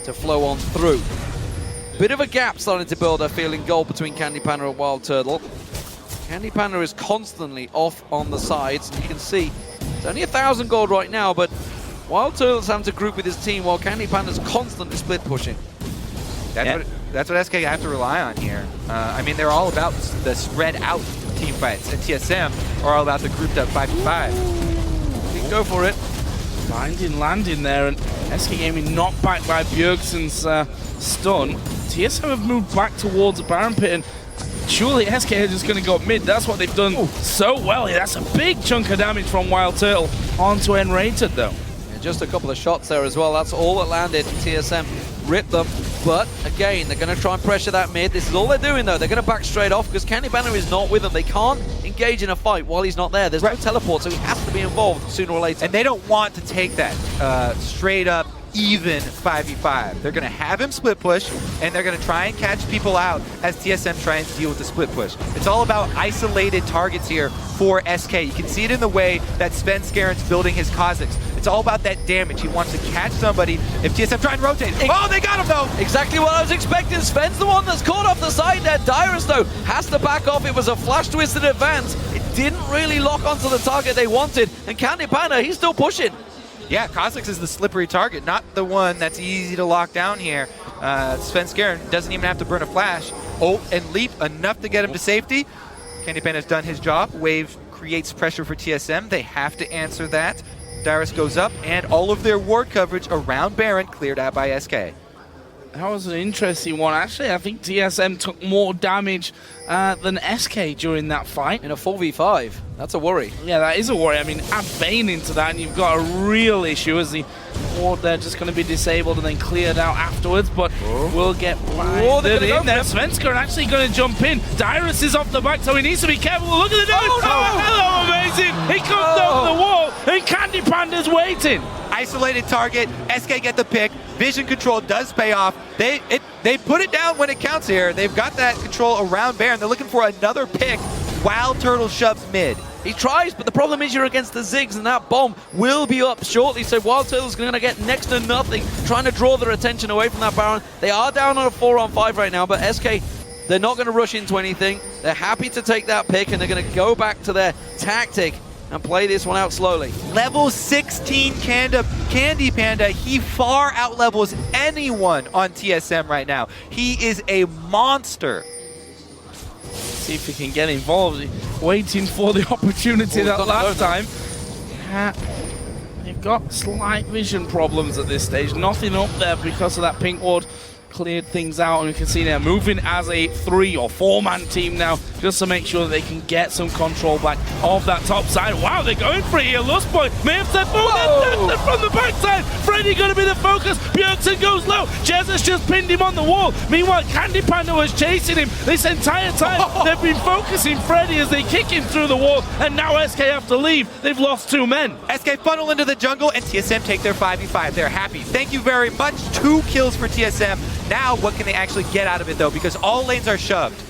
to flow on through. Bit of a gap starting to build, I feel, in goal between Candy Panda and Wild Turtle. Candy Panda is constantly off on the sides, and you can see it's only 1,000 gold right now, but Wild Turtle's having to group with his team while Candy Panda's constantly split pushing. That's what SK have to rely on here. I mean, they're all about the spread out team fights, and TSM are all about the grouped up 5v5. You can go for it. Binding landing there, and SK Gaming knocked back by Bjergsen's stun. TSM have moved back towards the Baron pit, and surely SK are just going to go mid. That's what they've done so well here. That's a big chunk of damage from Wild Turtle onto Enrated, though. Yeah, just a couple of shots there as well. That's all that landed. TSM ripped them, but again, they're going to try and pressure that mid. This is all they're doing, though. They're going to back straight off because Candy Panda is not with them. They can't engage in a fight while he's not there. There's no teleport, so he has to be involved sooner or later. And they don't want to take that straight up even 5v5. They're going to have him split push, and they're going to try and catch people out as TSM tries to deal with the split push. It's all about isolated targets here for SK. You can see it in the way that Svenskaren's building his Kha'Zix. It's all about that damage. He wants to catch somebody. If TSM try and rotate, oh, they got him though! Exactly what I was expecting. Sven's the one that's caught off the side there. Dyrus, though, has to back off. It was a flash twisted advance. It didn't really lock onto the target they wanted. And Candy Panda, he's still pushing. Yeah, Kha'Zix is the slippery target, not the one that's easy to lock down here. Svenskaren doesn't even have to burn a flash. Ult and leap enough to get him to safety. Candy Panda's done his job. Wave creates pressure for TSM. They have to answer that. Dyrus goes up, and all of their ward coverage around Baron cleared out by SK. That was an interesting one. Actually, I think TSM took more damage than SK during that fight. In a 4v5, that's a worry. Yeah, that is a worry. I mean, add Vayne into that, and you've got a real issue as the ward there just going to be disabled and then cleared out afterwards, but we'll get blinded in there. Svenskaren actually going to jump in. Dyrus is off the back, so he needs to be careful. Look at the dude! Oh, no! Hello, amazing! He comes over the wall, and Candy Panda's waiting. Isolated target, SK get the pick. Vision control does pay off. They put it down when it counts here. They've got that control around Baron. They're looking for another pick while Turtle shoves mid. He tries, but the problem is you're against the Ziggs, and that bomb will be up shortly, so Wild Turtle's going to get next to nothing, trying to draw their attention away from that Baron. They are down on a 4-on-5 right now, but SK, they're not going to rush into anything. They're happy to take that pick, and they're going to go back to their tactic and play this one out slowly. Level 16 Candy Panda, he far out-levels anyone on TSM right now. He is a monster. See if he can get involved. Waiting for the opportunity that last time. They've got slight vision problems at this stage. Nothing up there because of that pink ward. Cleared things out, and we can see they're moving as a 3 or 4-man team now, just to make sure that they can get some control back of that top side. Wow, they're going for it here. Lustboy may have said, oh, from the backside. Freddy going to be the focus. Bjergsen goes low. Jesus just pinned him on the wall. Meanwhile, Candy Panda was chasing him this entire time. They've been focusing Freddy as they kick him through the wall, and now SK have to leave. They've lost 2 men. SK funnel into the jungle, and TSM take their 5v5. They're happy. Thank you very much. 2 kills for TSM. Now, what can they actually get out of it, though? Because all lanes are shoved.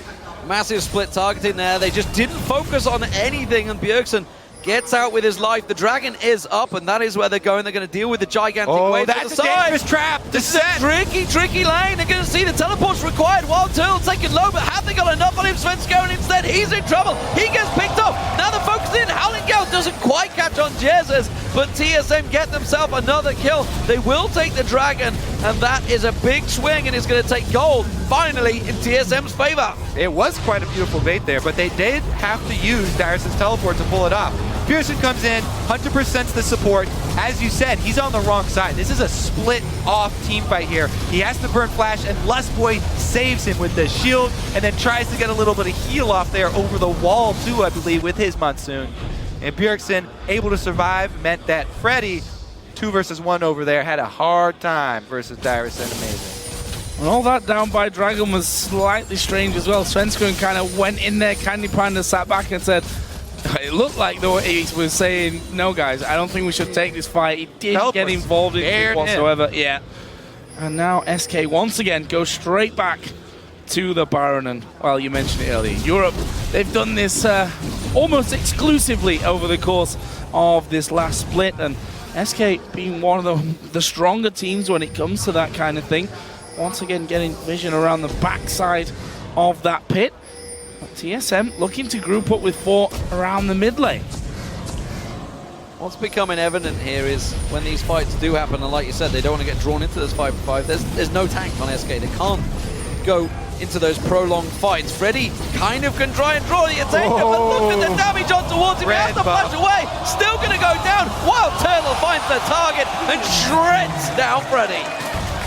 Massive split targeting there. They just didn't focus on anything, and Bjergsen gets out with his life. The dragon is up, and that is where they're going. They're going to deal with the gigantic wave that's to the a side. dangerous trap. This is a tricky lane. They're going to see the teleports required. Wild Turtle taking low, but have they got enough on him? Svenskaren instead, he's in trouble. He gets picked up. Now the focus in. Howling Gale doesn't quite catch on Jesus, but TSM get themselves another kill. They will take the dragon, and that is a big swing, and it's going to take gold finally in TSM's favor. It was quite a beautiful bait there, but they did have to use Dyrus' teleport to pull it off. Bjergsen comes in, 100%'s the support. As you said, he's on the wrong side. This is a split-off team fight here. He has to burn flash, and Lustboy saves him with the shield, and then tries to get a little bit of heal off there over the wall, too, I believe, with his Monsoon. And Bjergsen, able to survive, meant that Freddy, 2 versus 1 over there, had a hard time versus Dyrus and Amazing. And all that down by Dragon was slightly strange as well. Svenskaren kind of went in there. Candy Panda sat back and said, it looked like though he was saying, no guys, I don't think we should take this fight. He didn't get involved in it whatsoever. Yeah. And now SK once again goes straight back to the Baron. And, well, you mentioned it earlier, Europe, they've done this almost exclusively over the course of this last split. And SK being one of the stronger teams when it comes to that kind of thing. Once again getting vision around the backside of that pit. TSM looking to group up with 4 around the mid lane. What's becoming evident here is when these fights do happen, and like you said, they don't want to get drawn into this 5v5, there's no tank on SK. They can't go into those prolonged fights. Freddy kind of can try and draw the attack, but look at the damage on towards him. He has to flash away. Still going to go down. Wild Turtle finds the target and shreds down Freddy.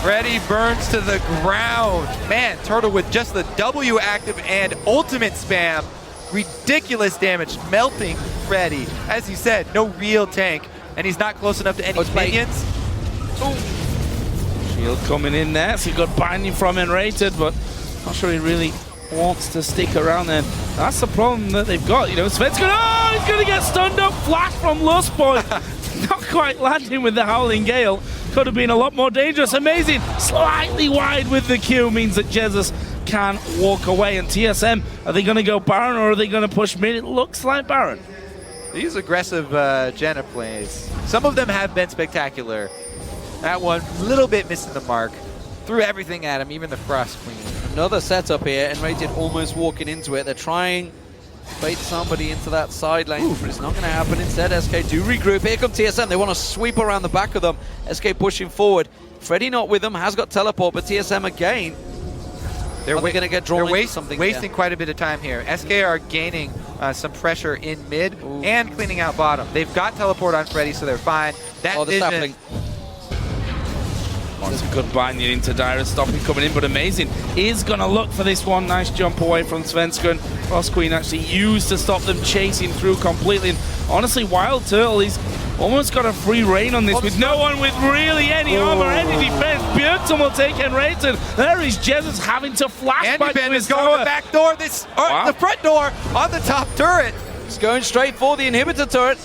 Freddy burns to the ground. Man, Turtle with just the W active and ultimate spam. Ridiculous damage, melting Freddy. As you said, no real tank, and he's not close enough to any minions. Shield coming in there, so he got binding from Enrated, but not sure he really wants to stick around there. That's the problem that they've got. You know, Sven's going, oh, he's going to get stunned up. Flash from Lustboy. Not quite landing with the Howling Gale. Could have been a lot more dangerous. Amazing. Slightly wide with the Q means that Jesus can walk away. And TSM, are they going to go Baron or are they going to push mid? It looks like Baron. These aggressive Janna plays, some of them have been spectacular. That one, a little bit missing the mark. Threw everything at him, even the Frost Queen. Another setup here, and Rated almost walking into it. They're trying to bait somebody into that side lane, but it's not going to happen. Instead, SK do regroup. Here come TSM. They want to sweep around the back of them. SK pushing forward. Freddy not with them, has got teleport, but TSM again. They're going to get drawn into something. Wasting quite a bit of time here. SK are gaining some pressure in mid and cleaning out bottom. They've got teleport on Freddy, so they're fine. That vision. That's a good binding into Dyrus, stopping coming in, but amazing. Is going to look for this one. Nice jump away from Svenskeren. Frost Queen actually used to stop them chasing through completely. And honestly, Wild Turtle, he's almost got a free reign on this with no one with really any armor, any defense. Bjergsen will take Enrated. There is Jesus having to flash back to his going tower. the back door, the front door on the top turret. It's going straight for the inhibitor turret.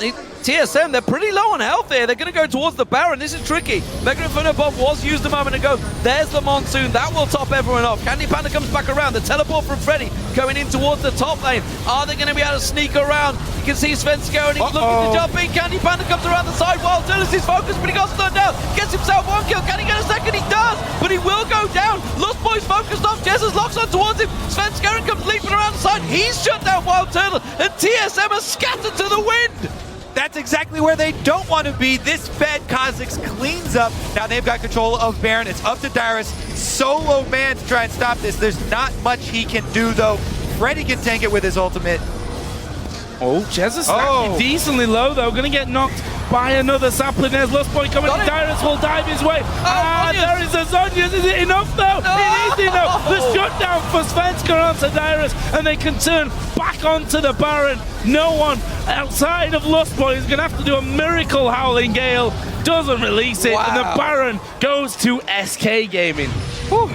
TSM, they're pretty low on health here. They're going to go towards the Baron. This is tricky. Mega Inferno Bomb was used a moment ago. There's the Monsoon. That will top everyone off. Candy Panda comes back around. The teleport from Freddy going in towards the top lane. Are they going to be able to sneak around? You can see Svenskeren. He's looking to jump in. Candy Panda comes around the side. Wild Turtle is focused, but he got stunned down. Gets himself one kill. Can he get a second? He does, but he will go down. Lost Boy's focused off. Jesus locks on towards him. Svenskeren comes leaping around the side. He's shut down Wild Turtle, and TSM are scattered to the wind. That's exactly where they don't want to be. This Fed Kha'Zix cleans up. Now they've got control of Baron. It's up to Dyrus. Solo man to try and stop this. There's not much he can do, though. Freddy can tank it with his ultimate. Oh, Jez is actually decently low, though. Going to get knocked by another sapling. There's Lost Boy coming. Dyrus will dive his way. There is a Zonius. Is it enough, though? It is enough. The shutdown for Svenskeren onto Dyrus, and they can turn back onto the Baron. No one outside of Lost Boy is going to have to do a miracle. Howling Gale doesn't release it, and the Baron goes to SK Gaming. Whew.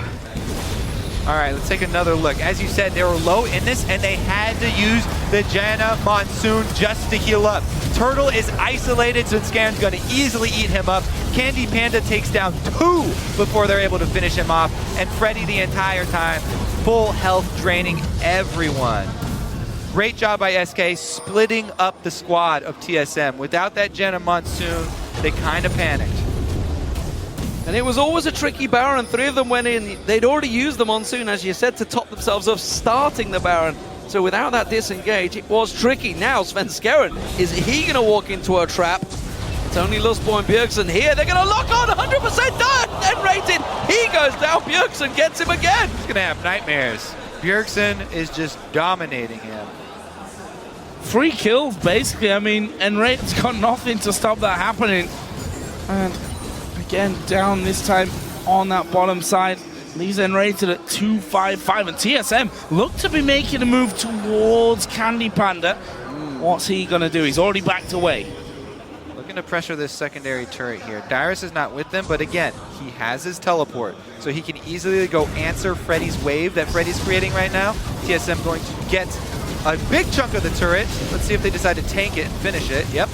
All right, let's take another look. As you said, they were low in this, and they had to use the Janna Monsoon just to heal up. Turtle is isolated, so Svenskaren's going to easily eat him up. Candy Panda takes down 2 before they're able to finish him off, and Freddy the entire time, full health draining everyone. Great job by SK splitting up the squad of TSM. Without that Janna Monsoon, they kind of panicked. And it was always a tricky Baron. 3 of them went in. They'd already used the Monsoon, as you said, to top themselves up, starting the Baron. So without that disengage, it was tricky. Now Svenskeren, is he going to walk into a trap? It's only Lustboy and Bjergsen here. They're going to lock on 100% done. Then Rated, he goes down. Bjergsen gets him again. He's going to have nightmares. Bjergsen is just dominating him. 3 kills, basically. I mean, Enrated's got nothing to stop that happening. And again, down this time on that bottom side. Leaves Enrated at 2-5-5, and TSM look to be making a move towards Candy Panda. What's he going to do? He's already backed away. Looking to pressure this secondary turret here. Dyrus is not with them, but again, he has his teleport, so he can easily go answer Freddy's wave that Freddy's creating right now. TSM going to get a big chunk of the turret. Let's see if they decide to tank it and finish it. Yep.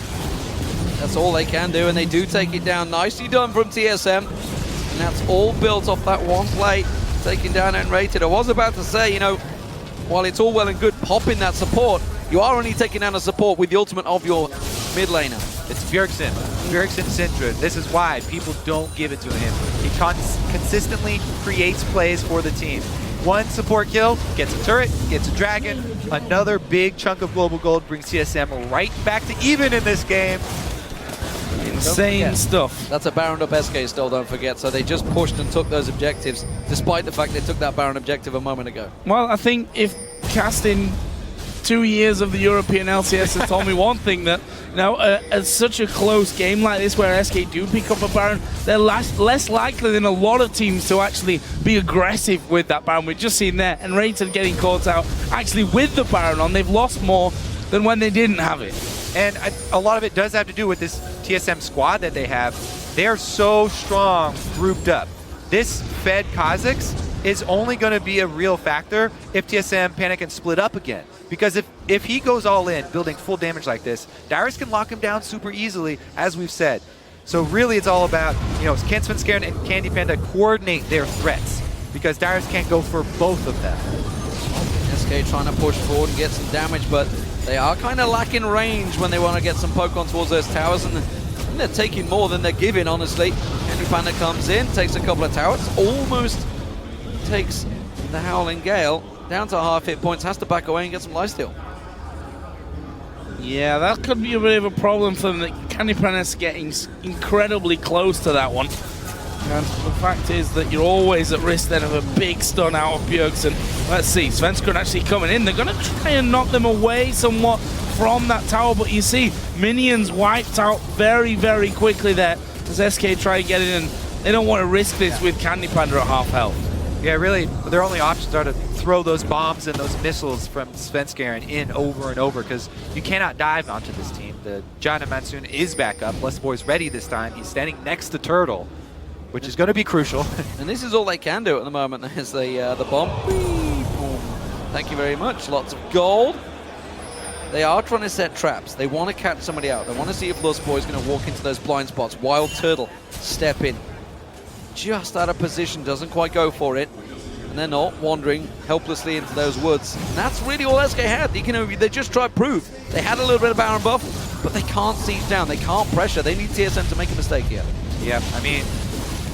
That's all they can do, and they do take it down. Nicely done from TSM. And that's all built off that one play, taking down Enrated. I was about to say, you know, while it's all well and good popping that support, you are only taking down a support with the ultimate of your mid laner. It's Bjergsen. Bjergsen Syndra. This is why people don't give it to him. He consistently creates plays for the team. 1 support kill, gets a turret, gets a dragon. Another big chunk of global gold brings TSM right back to even in this game. Insane stuff. That's a Baron up SK still, don't forget. So they just pushed and took those objectives, despite the fact they took that Baron objective a moment ago. Well, I think if casting 2 years of the European LCS has told me one thing, that you know, at such a close game like this where SK do pick up a Baron, they're less likely than a lot of teams to actually be aggressive with that Baron. We've just seen there, and Rated getting caught out actually with the Baron on. They've lost more than when they didn't have it. And a lot of it does have to do with this TSM squad that they have. They're so strong grouped up. This Fed Kha'Zix is only going to be a real factor if TSM panic and split up again. Because if he goes all in, building full damage like this, Dyrus can lock him down super easily, as we've said. So really it's all about, you know, can Svenskeren and Candy Panda coordinate their threats? because Darius can't go for both of them. SK trying to push forward and get some damage, but they are kind of lacking range when they want to get some poke on towards those towers, and they're taking more than they're giving, honestly. Candy Panda comes in, takes a couple of towers, almost takes the Howling Gale down to half hit points, has to back away and get some lifesteal. Yeah, that could be a bit of a problem for them. Candy Panda's getting incredibly close to that one. And the fact is that you're always at risk then of a big stun out of Bjergsen. Let's see, Svenskeren actually coming in. They're going to try and knock them away somewhat from that tower, but you see minions wiped out very, very quickly there as SK try to get in, and they don't want to risk this with Candy Panda at half health. Yeah, really, their only options are to throw those bombs and those missiles from Svenskeren in over and over, because you cannot dive onto this team. The John and Monsoon is back up. Blessed Boy's ready this time. He's standing next to Turtle, which is going to be crucial. And this is all they can do at the moment, is the bomb. Thank you very much. Lots of gold. They are trying to set traps. They want to catch somebody out. They want to see if Blessed Boy is going to walk into those blind spots. Wild Turtle, step in. Just out of position, doesn't quite go for it. And they're not wandering helplessly into those woods. And that's really all SK had. They just tried prove. They had a little bit of Baron buff, but they can't siege down. They can't pressure. They need TSM to make a mistake here. Yeah, I mean,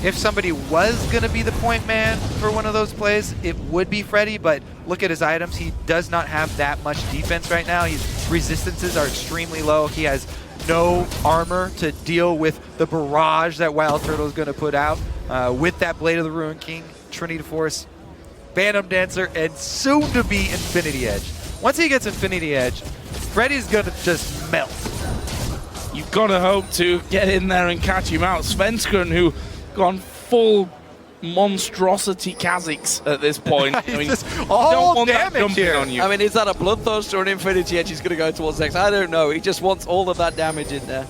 if somebody was going to be the point man for one of those plays, it would be Freddy, but look at his items. He does not have that much defense right now. His resistances are extremely low. He has no armor to deal with the barrage that Wild Turtle is going to put out with that Blade of the Ruined King, Trinity Force, Phantom Dancer, and soon to be Infinity Edge. Once he gets Infinity Edge, Freddy's going to just melt. You've got to hope to get in there and catch him out. Svenskeren, who gone full monstrosity Kha'Zix at this point. I mean, just all don't want that damage jumping here. on you. I mean, is that a Bloodthirster or an Infinity Edge he's going to go towards next? I don't know. He just wants all of that damage in there.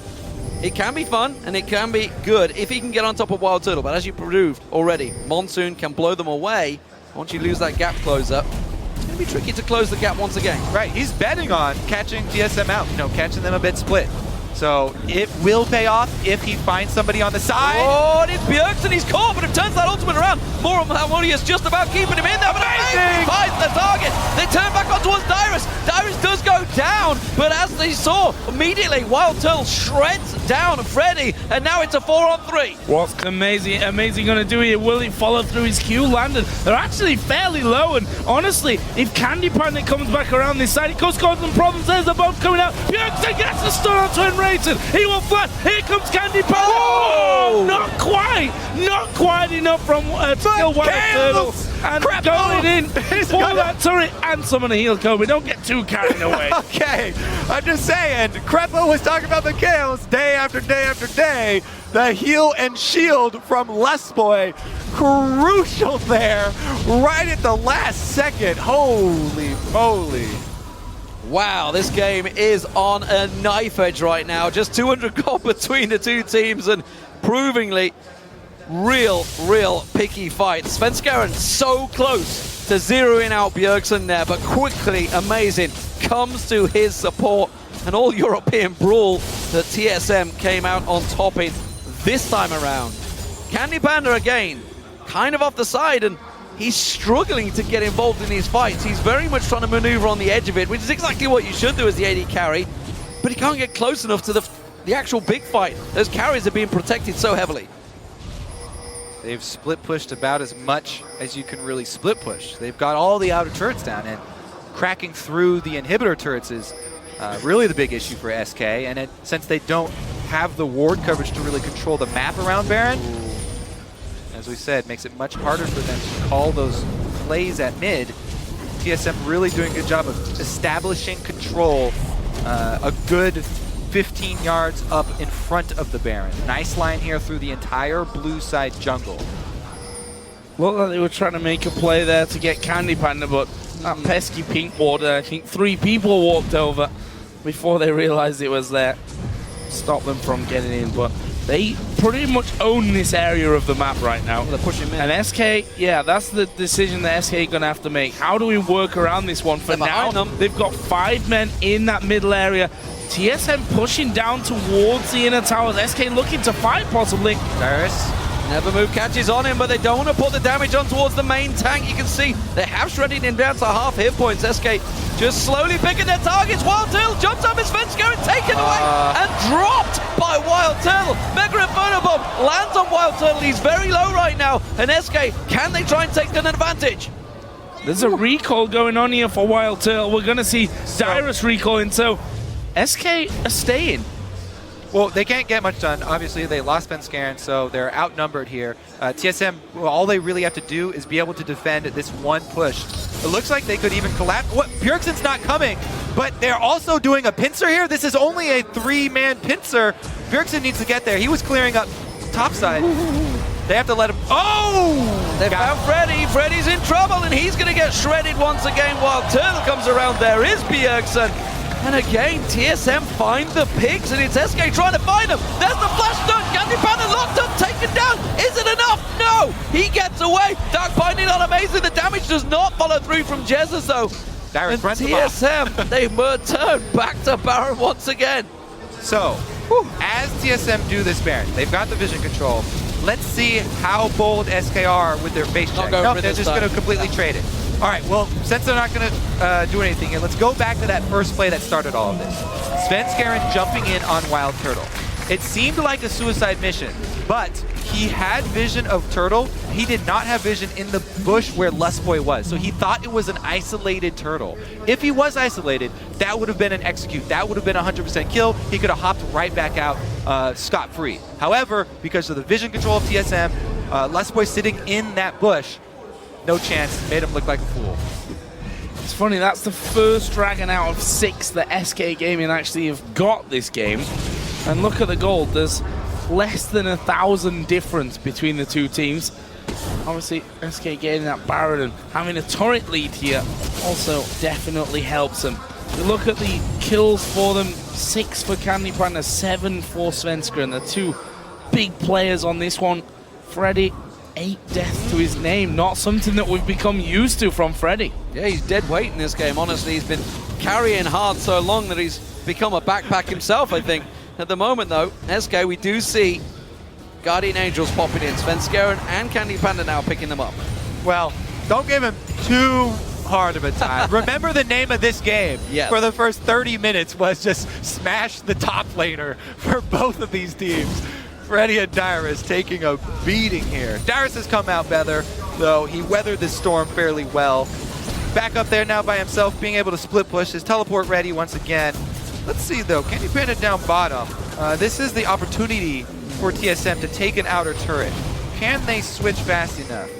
It can be fun, and it can be good if he can get on top of Wild Turtle, but as you proved already, Monsoon can blow them away. Once you lose that gap closer, it's going to be tricky to close the gap once again. Right, he's betting on catching TSM out, catching them a bit split. So it will pay off if he finds somebody on the side. Oh, and it's Bjergsen, he's caught, but it turns that ultimate around. Moram Harmonious just about keeping him in there, but amazing! Finds the target. They turn back on towards Dyrus. Dyrus does go down, but as they saw, immediately Wild Turtle shreds down Freddy, and now it's a 4-on-3. What's Amazing going to do here? Will he follow through his Q landed? They're actually fairly low, and honestly, if Candy Panda comes back around this side, it could cause them problems. There's the bomb coming out. Bjergsen gets the stun on Twin Rayton. He will flash. Here comes Candy Panda. Oh, not quite enough from Skill Wild Turtle. And going in for that turret and summon a heal, Kobe. Don't get too carried away. Okay, I'm just saying, Krepo was talking about the kills day after day after day. The heal and shield from Lesboy, crucial there, right at the last second. Holy moly. Wow, this game is on a knife edge right now. Just 200 gold between the two teams, and provingly real picky fight. Svenskeren so close to zeroing out Bjergsen there, but quickly, amazing, comes to his support. An all-European brawl that TSM came out on top in this time around. Candy Panda again, kind of off the side, and he's struggling to get involved in these fights. He's very much trying to maneuver on the edge of it, which is exactly what you should do as the AD carry, but he can't get close enough to the actual big fight. Those carries are being protected so heavily. They've split pushed about as much as you can really split push. They've got all the outer turrets down, and cracking through the inhibitor turrets is really the big issue for SK. And since they don't have the ward coverage to really control the map around Baron, as we said, makes it much harder for them to call those plays at mid. TSM really doing a good job of establishing control, a good 15 yards up in front of the Baron. Nice line here through the entire blue side jungle. Looked like they were trying to make a play there to get Candy Panda, but that pesky pink ward, I think 3 people walked over before they realized it was there. Stop them from getting in, but they pretty much own this area of the map right now. They're pushing in. And SK, yeah, that's the decision that SK are going to have to make. How do we work around this one? For now, they've got 5 men in that middle area. TSM pushing down towards the inner towers. SK looking to fight, possibly. Dyrus Never move catches on him, but they don't want to put the damage on towards the main tank. You can see they have shredded him down to half hit points. SK just slowly picking their targets. Wild Turtle jumps up his Svenska and taken away and dropped by Wild Turtle. Mega Inferno Bomb lands on Wild Turtle. He's very low right now. And SK, can they try and take an advantage? There's a recall going on here for Wild Turtle. We're going to see Dyrus recalling, so SK are staying. Well, they can't get much done. Obviously, they lost Svenska, so they're outnumbered here. TSM, well, all they really have to do is be able to defend this one push. It looks like they could even collapse. What? Bjergsen's not coming, but they're also doing a pincer here. This is only a 3-man pincer. Bjergsen needs to get there. He was clearing up topside. They have to let him. Oh! They found Freddy. Freddy's in trouble, and he's going to get shredded once again while Turtle comes around. There is Bjergsen. And again, TSM find the pigs, and it's SK trying to find them. There's the flash stun. Candy Panda locked up, taken down. Is it enough? No! He gets away. Dark Binding on amazing. The damage does not follow through from Jesus, though. And TSM, they turn back to Baron once again. So, as TSM do this Baron, they've got the vision control. Let's see how bold SK are with their face check. No, they're just going to completely trade it. All right, well, since they're not going to do anything here, let's go back to that first play that started all of this. Svenska jumping in on Wild Turtle. It seemed like a suicide mission, but he had vision of Turtle. He did not have vision in the bush where Lustboy was, so he thought it was an isolated Turtle. If he was isolated, that would have been an execute. That would have been a 100% kill. He could have hopped right back out scot-free. However, because of the vision control of TSM, Lustboy sitting in that bush, no chance, made him look like a fool. It's funny, that's the first Dragon out of 6 that SK Gaming actually have got this game. And look at the gold, there's less than 1,000 difference between the two teams. Obviously, SK getting that Baron and having a turret lead here also definitely helps them. You look at the kills for them, 6 for Candy Panda, 7 for Svenska, and the two big players on this one. Freddy, 8 deaths to his name, not something that we've become used to from Freddy. Yeah, he's dead weight in this game. Honestly, he's been carrying hard so long that he's become a backpack himself, I think. At the moment, though, SK, we do see Guardian Angels popping in. Svenska and Candy Panda now picking them up. Well, don't give him too hard of a time. Remember the name of this game for the first 30 minutes was just smash the top laner for both of these teams. Freddy and Dyrus taking a beating here. Dyrus has come out better, though he weathered this storm fairly well. Back up there now by himself, being able to split push. His teleport ready once again. Let's see, though. Candy Panda down bottom. This is the opportunity for TSM to take an outer turret. Can they switch fast enough?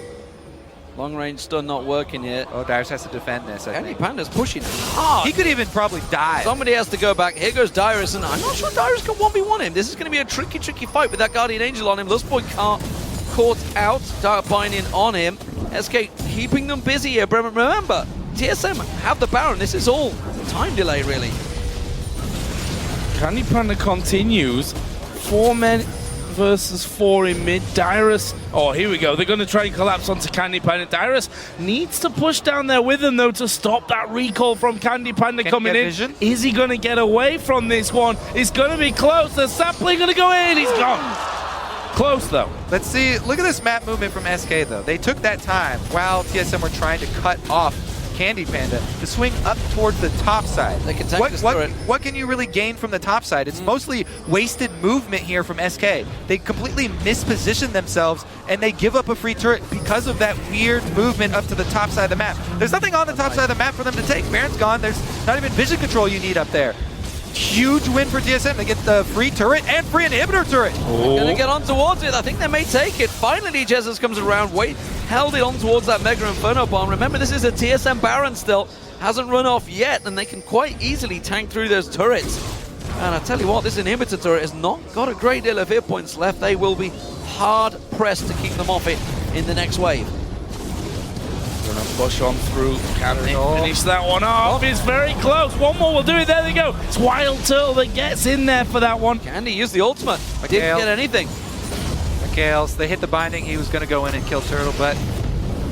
Long range stun not working here. Oh, Dyrus has to defend this, I Candy think. Panda's pushing hard. He could even probably die. Somebody has to go back. Here goes Dyrus, and I'm not sure Dyrus can 1v1 him. This is going to be a tricky, tricky fight with that Guardian Angel on him. Lustboy caught out. Dark Binding on him. SK keeping them busy here. But remember, TSM have the Baron. This is all time delay, really. Candy Panda continues. 4 men versus 4 in mid. Dyrus, oh, here we go. They're going to try and collapse onto Candy Panda. Dyrus needs to push down there with him, though, to stop that recall from Candy Panda coming in. Vision? Is he going to get away from this one? It's going to be close. The sapling going to go in. He's gone. Close, though. Let's see. Look at this map movement from SK, though. They took that time while TSM were trying to cut off Candy Panda to swing up towards the top side. They can tank this turret. What can you really gain from the top side? It's mostly wasted movement here from SK. They completely misposition themselves, and they give up a free turret because of that weird movement up to the top side of the map. There's nothing on the top side of the map for them to take. Baron's gone. There's not even vision control you need up there. Huge win for TSM. They get the free turret and free inhibitor turret. They're going to get on towards it. I think they may take it. Finally, Jesus comes around. Wait, held it on towards that Mega Inferno Bomb. Remember, this is a TSM Baron still. Hasn't run off yet, and they can quite easily tank through those turrets. And I tell you what, this inhibitor turret has not got a great deal of hit points left. They will be hard pressed to keep them off it in the next wave. Gonna push on through. Can they finish that one off? It's very close. One more will do it. There they go. It's Wild Turtle that gets in there for that one. Candy used the ultimate. Didn't get anything. Mikhails, they hit the binding. He was going to go in and kill Turtle, but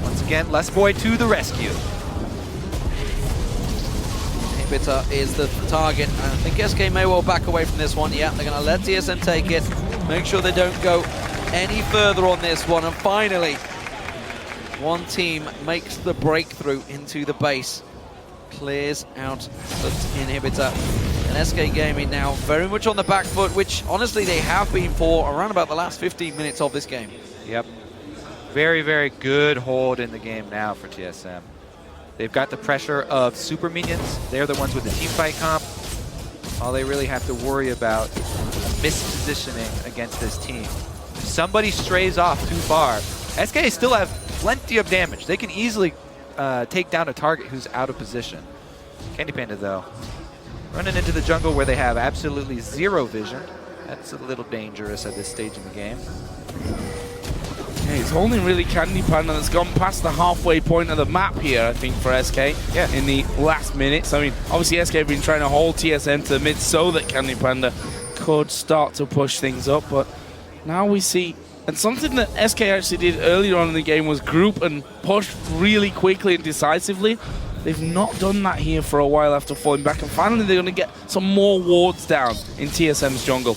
once again, Lustboy to the rescue. Inhibitor is the target. I think SK may well back away from this one. Yeah, they're going to let TSM take it. Make sure they don't go any further on this one. And finally, one team makes the breakthrough into the base, clears out the inhibitor. And SK Gaming now very much on the back foot, which honestly they have been for around about the last 15 minutes of this game. Yep. Very, very good hold in the game now for TSM. They've got the pressure of super minions. They're the ones with the team fight comp. All they really have to worry about is mispositioning against this team. If somebody strays off too far, SK still have plenty of damage. They can easily take down a target who's out of position. Candy Panda, though, running into the jungle where they have absolutely zero vision. That's a little dangerous at this stage in the game. Yeah, it's only really Candy Panda that's gone past the halfway point of the map here, I think, for SK in the last minutes. I mean, obviously SK have been trying to hold TSM to the mid so that Candy Panda could start to push things up, but now we see, and something that SK actually did earlier on in the game was group and push really quickly and decisively. They've not done that here for a while after falling back, and finally they're going to get some more wards down in TSM's jungle.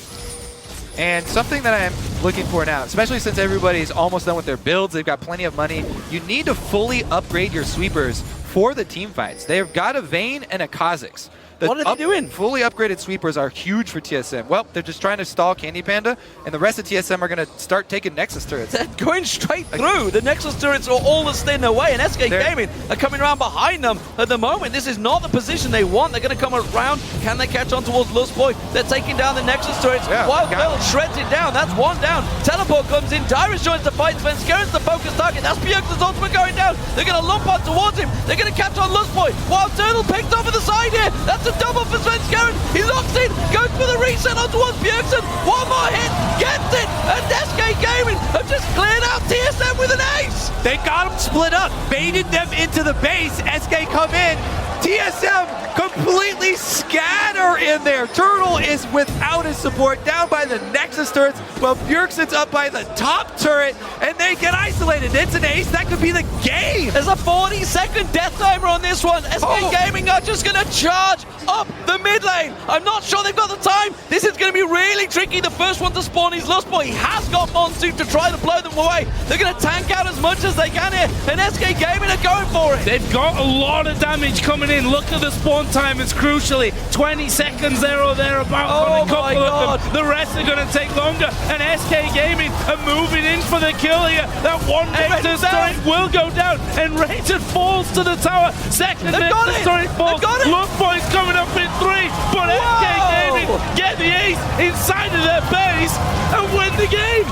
And something that I'm looking for now, especially since everybody's almost done with their builds, they've got plenty of money, you need to fully upgrade your sweepers for the team fights. They've got a Vayne and a Kha'Zix. What are they doing? Fully upgraded sweepers are huge for TSM. Well, they're just trying to stall Candy Panda, and the rest of TSM are going to start taking Nexus turrets. They're going straight through. The Nexus turrets are all in their way, and SK Gaming are coming around behind them at the moment. This is not the position they want. They're going to come around. Can they catch on towards Lustboy? They're taking down the Nexus turrets. Yeah, Wild Bell shreds it down. That's one down. Teleport comes in. Dyrus joins the fight. Svenskerin's the focus target. That's Bjergsen's ultimate going down. They're going to lump on towards him. They're going to catch on Lustboy. Wild Turtle picked off at the side here. That's a double for Svenskeren. He locks in, goes for the reset on towards Bjergsen. One more hit, gets it, and SK Gaming have just cleared out TSM with an ace. They got them split up, baited them into the base. SK come in. TSM completely scatter in there. Turtle is without his support, down by the Nexus turrets, while Bjergsen's up by the top turret, and they get isolated. It's an ace. That could be the game. There's a 40-second death timer on this one. SK Gaming are just going to charge up the mid lane. I'm not sure they've got the time. This is going to be really tricky. The first one to spawn is Lustboy. He has got Monsoon to try to blow them away. They're going to tank out as much as they can here, and SK Gaming are going for it. They've got a lot of damage coming in. Look at the spawn time. It's crucially 20 seconds there or thereabouts on a couple of them. The rest are going to take longer, and SK Gaming are moving in for the kill here. That one Nexus turret will go down, and Rated falls to the tower. Second Nexus turret falls. Lustboy's coming up in 3, but SK Gaming get the ace inside of their base and win the game.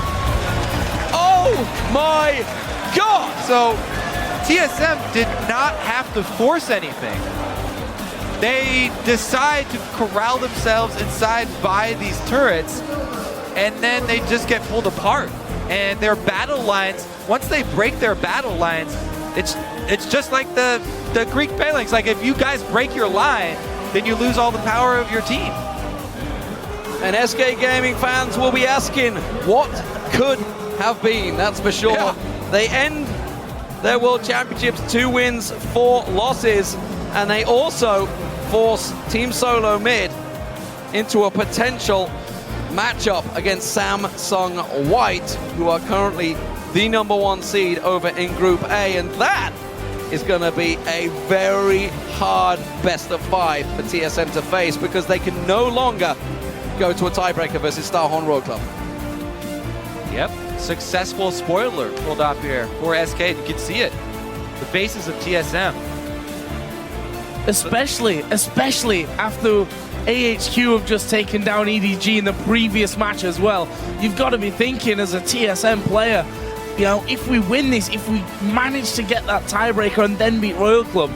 Oh my God! So TSM did not have to force anything. They decide to corral themselves inside by these turrets, and then they just get pulled apart. And their battle lines, once they break their battle lines, it's just like the Greek phalanx. Like, if you guys break your line, then you lose all the power of your team. And SK Gaming fans will be asking, what could have been? That's for sure. Yeah. They end their World Championships 2 wins, 4 losses, and they also force Team Solomid into a potential matchup against Samsung White, who are currently the #1 seed over in Group A, and that is going to be a very hard best of 5 for TSM to face, because they can no longer go to a tiebreaker versus Starhorn Road Club. Yep, successful spoiler pulled off here for SK. You can see it, the bases of TSM. Especially after AHQ have just taken down EDG in the previous match as well. You've got to be thinking as a TSM player, you know, if we win this, if we manage to get that tiebreaker and then beat Royal Club,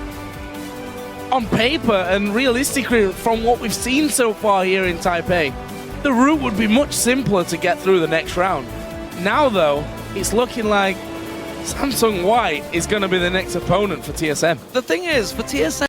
on paper and realistically from what we've seen so far here in Taipei, the route would be much simpler to get through the next round. Now though, it's looking like Samsung White is going to be the next opponent for TSM. The thing is, for TSM,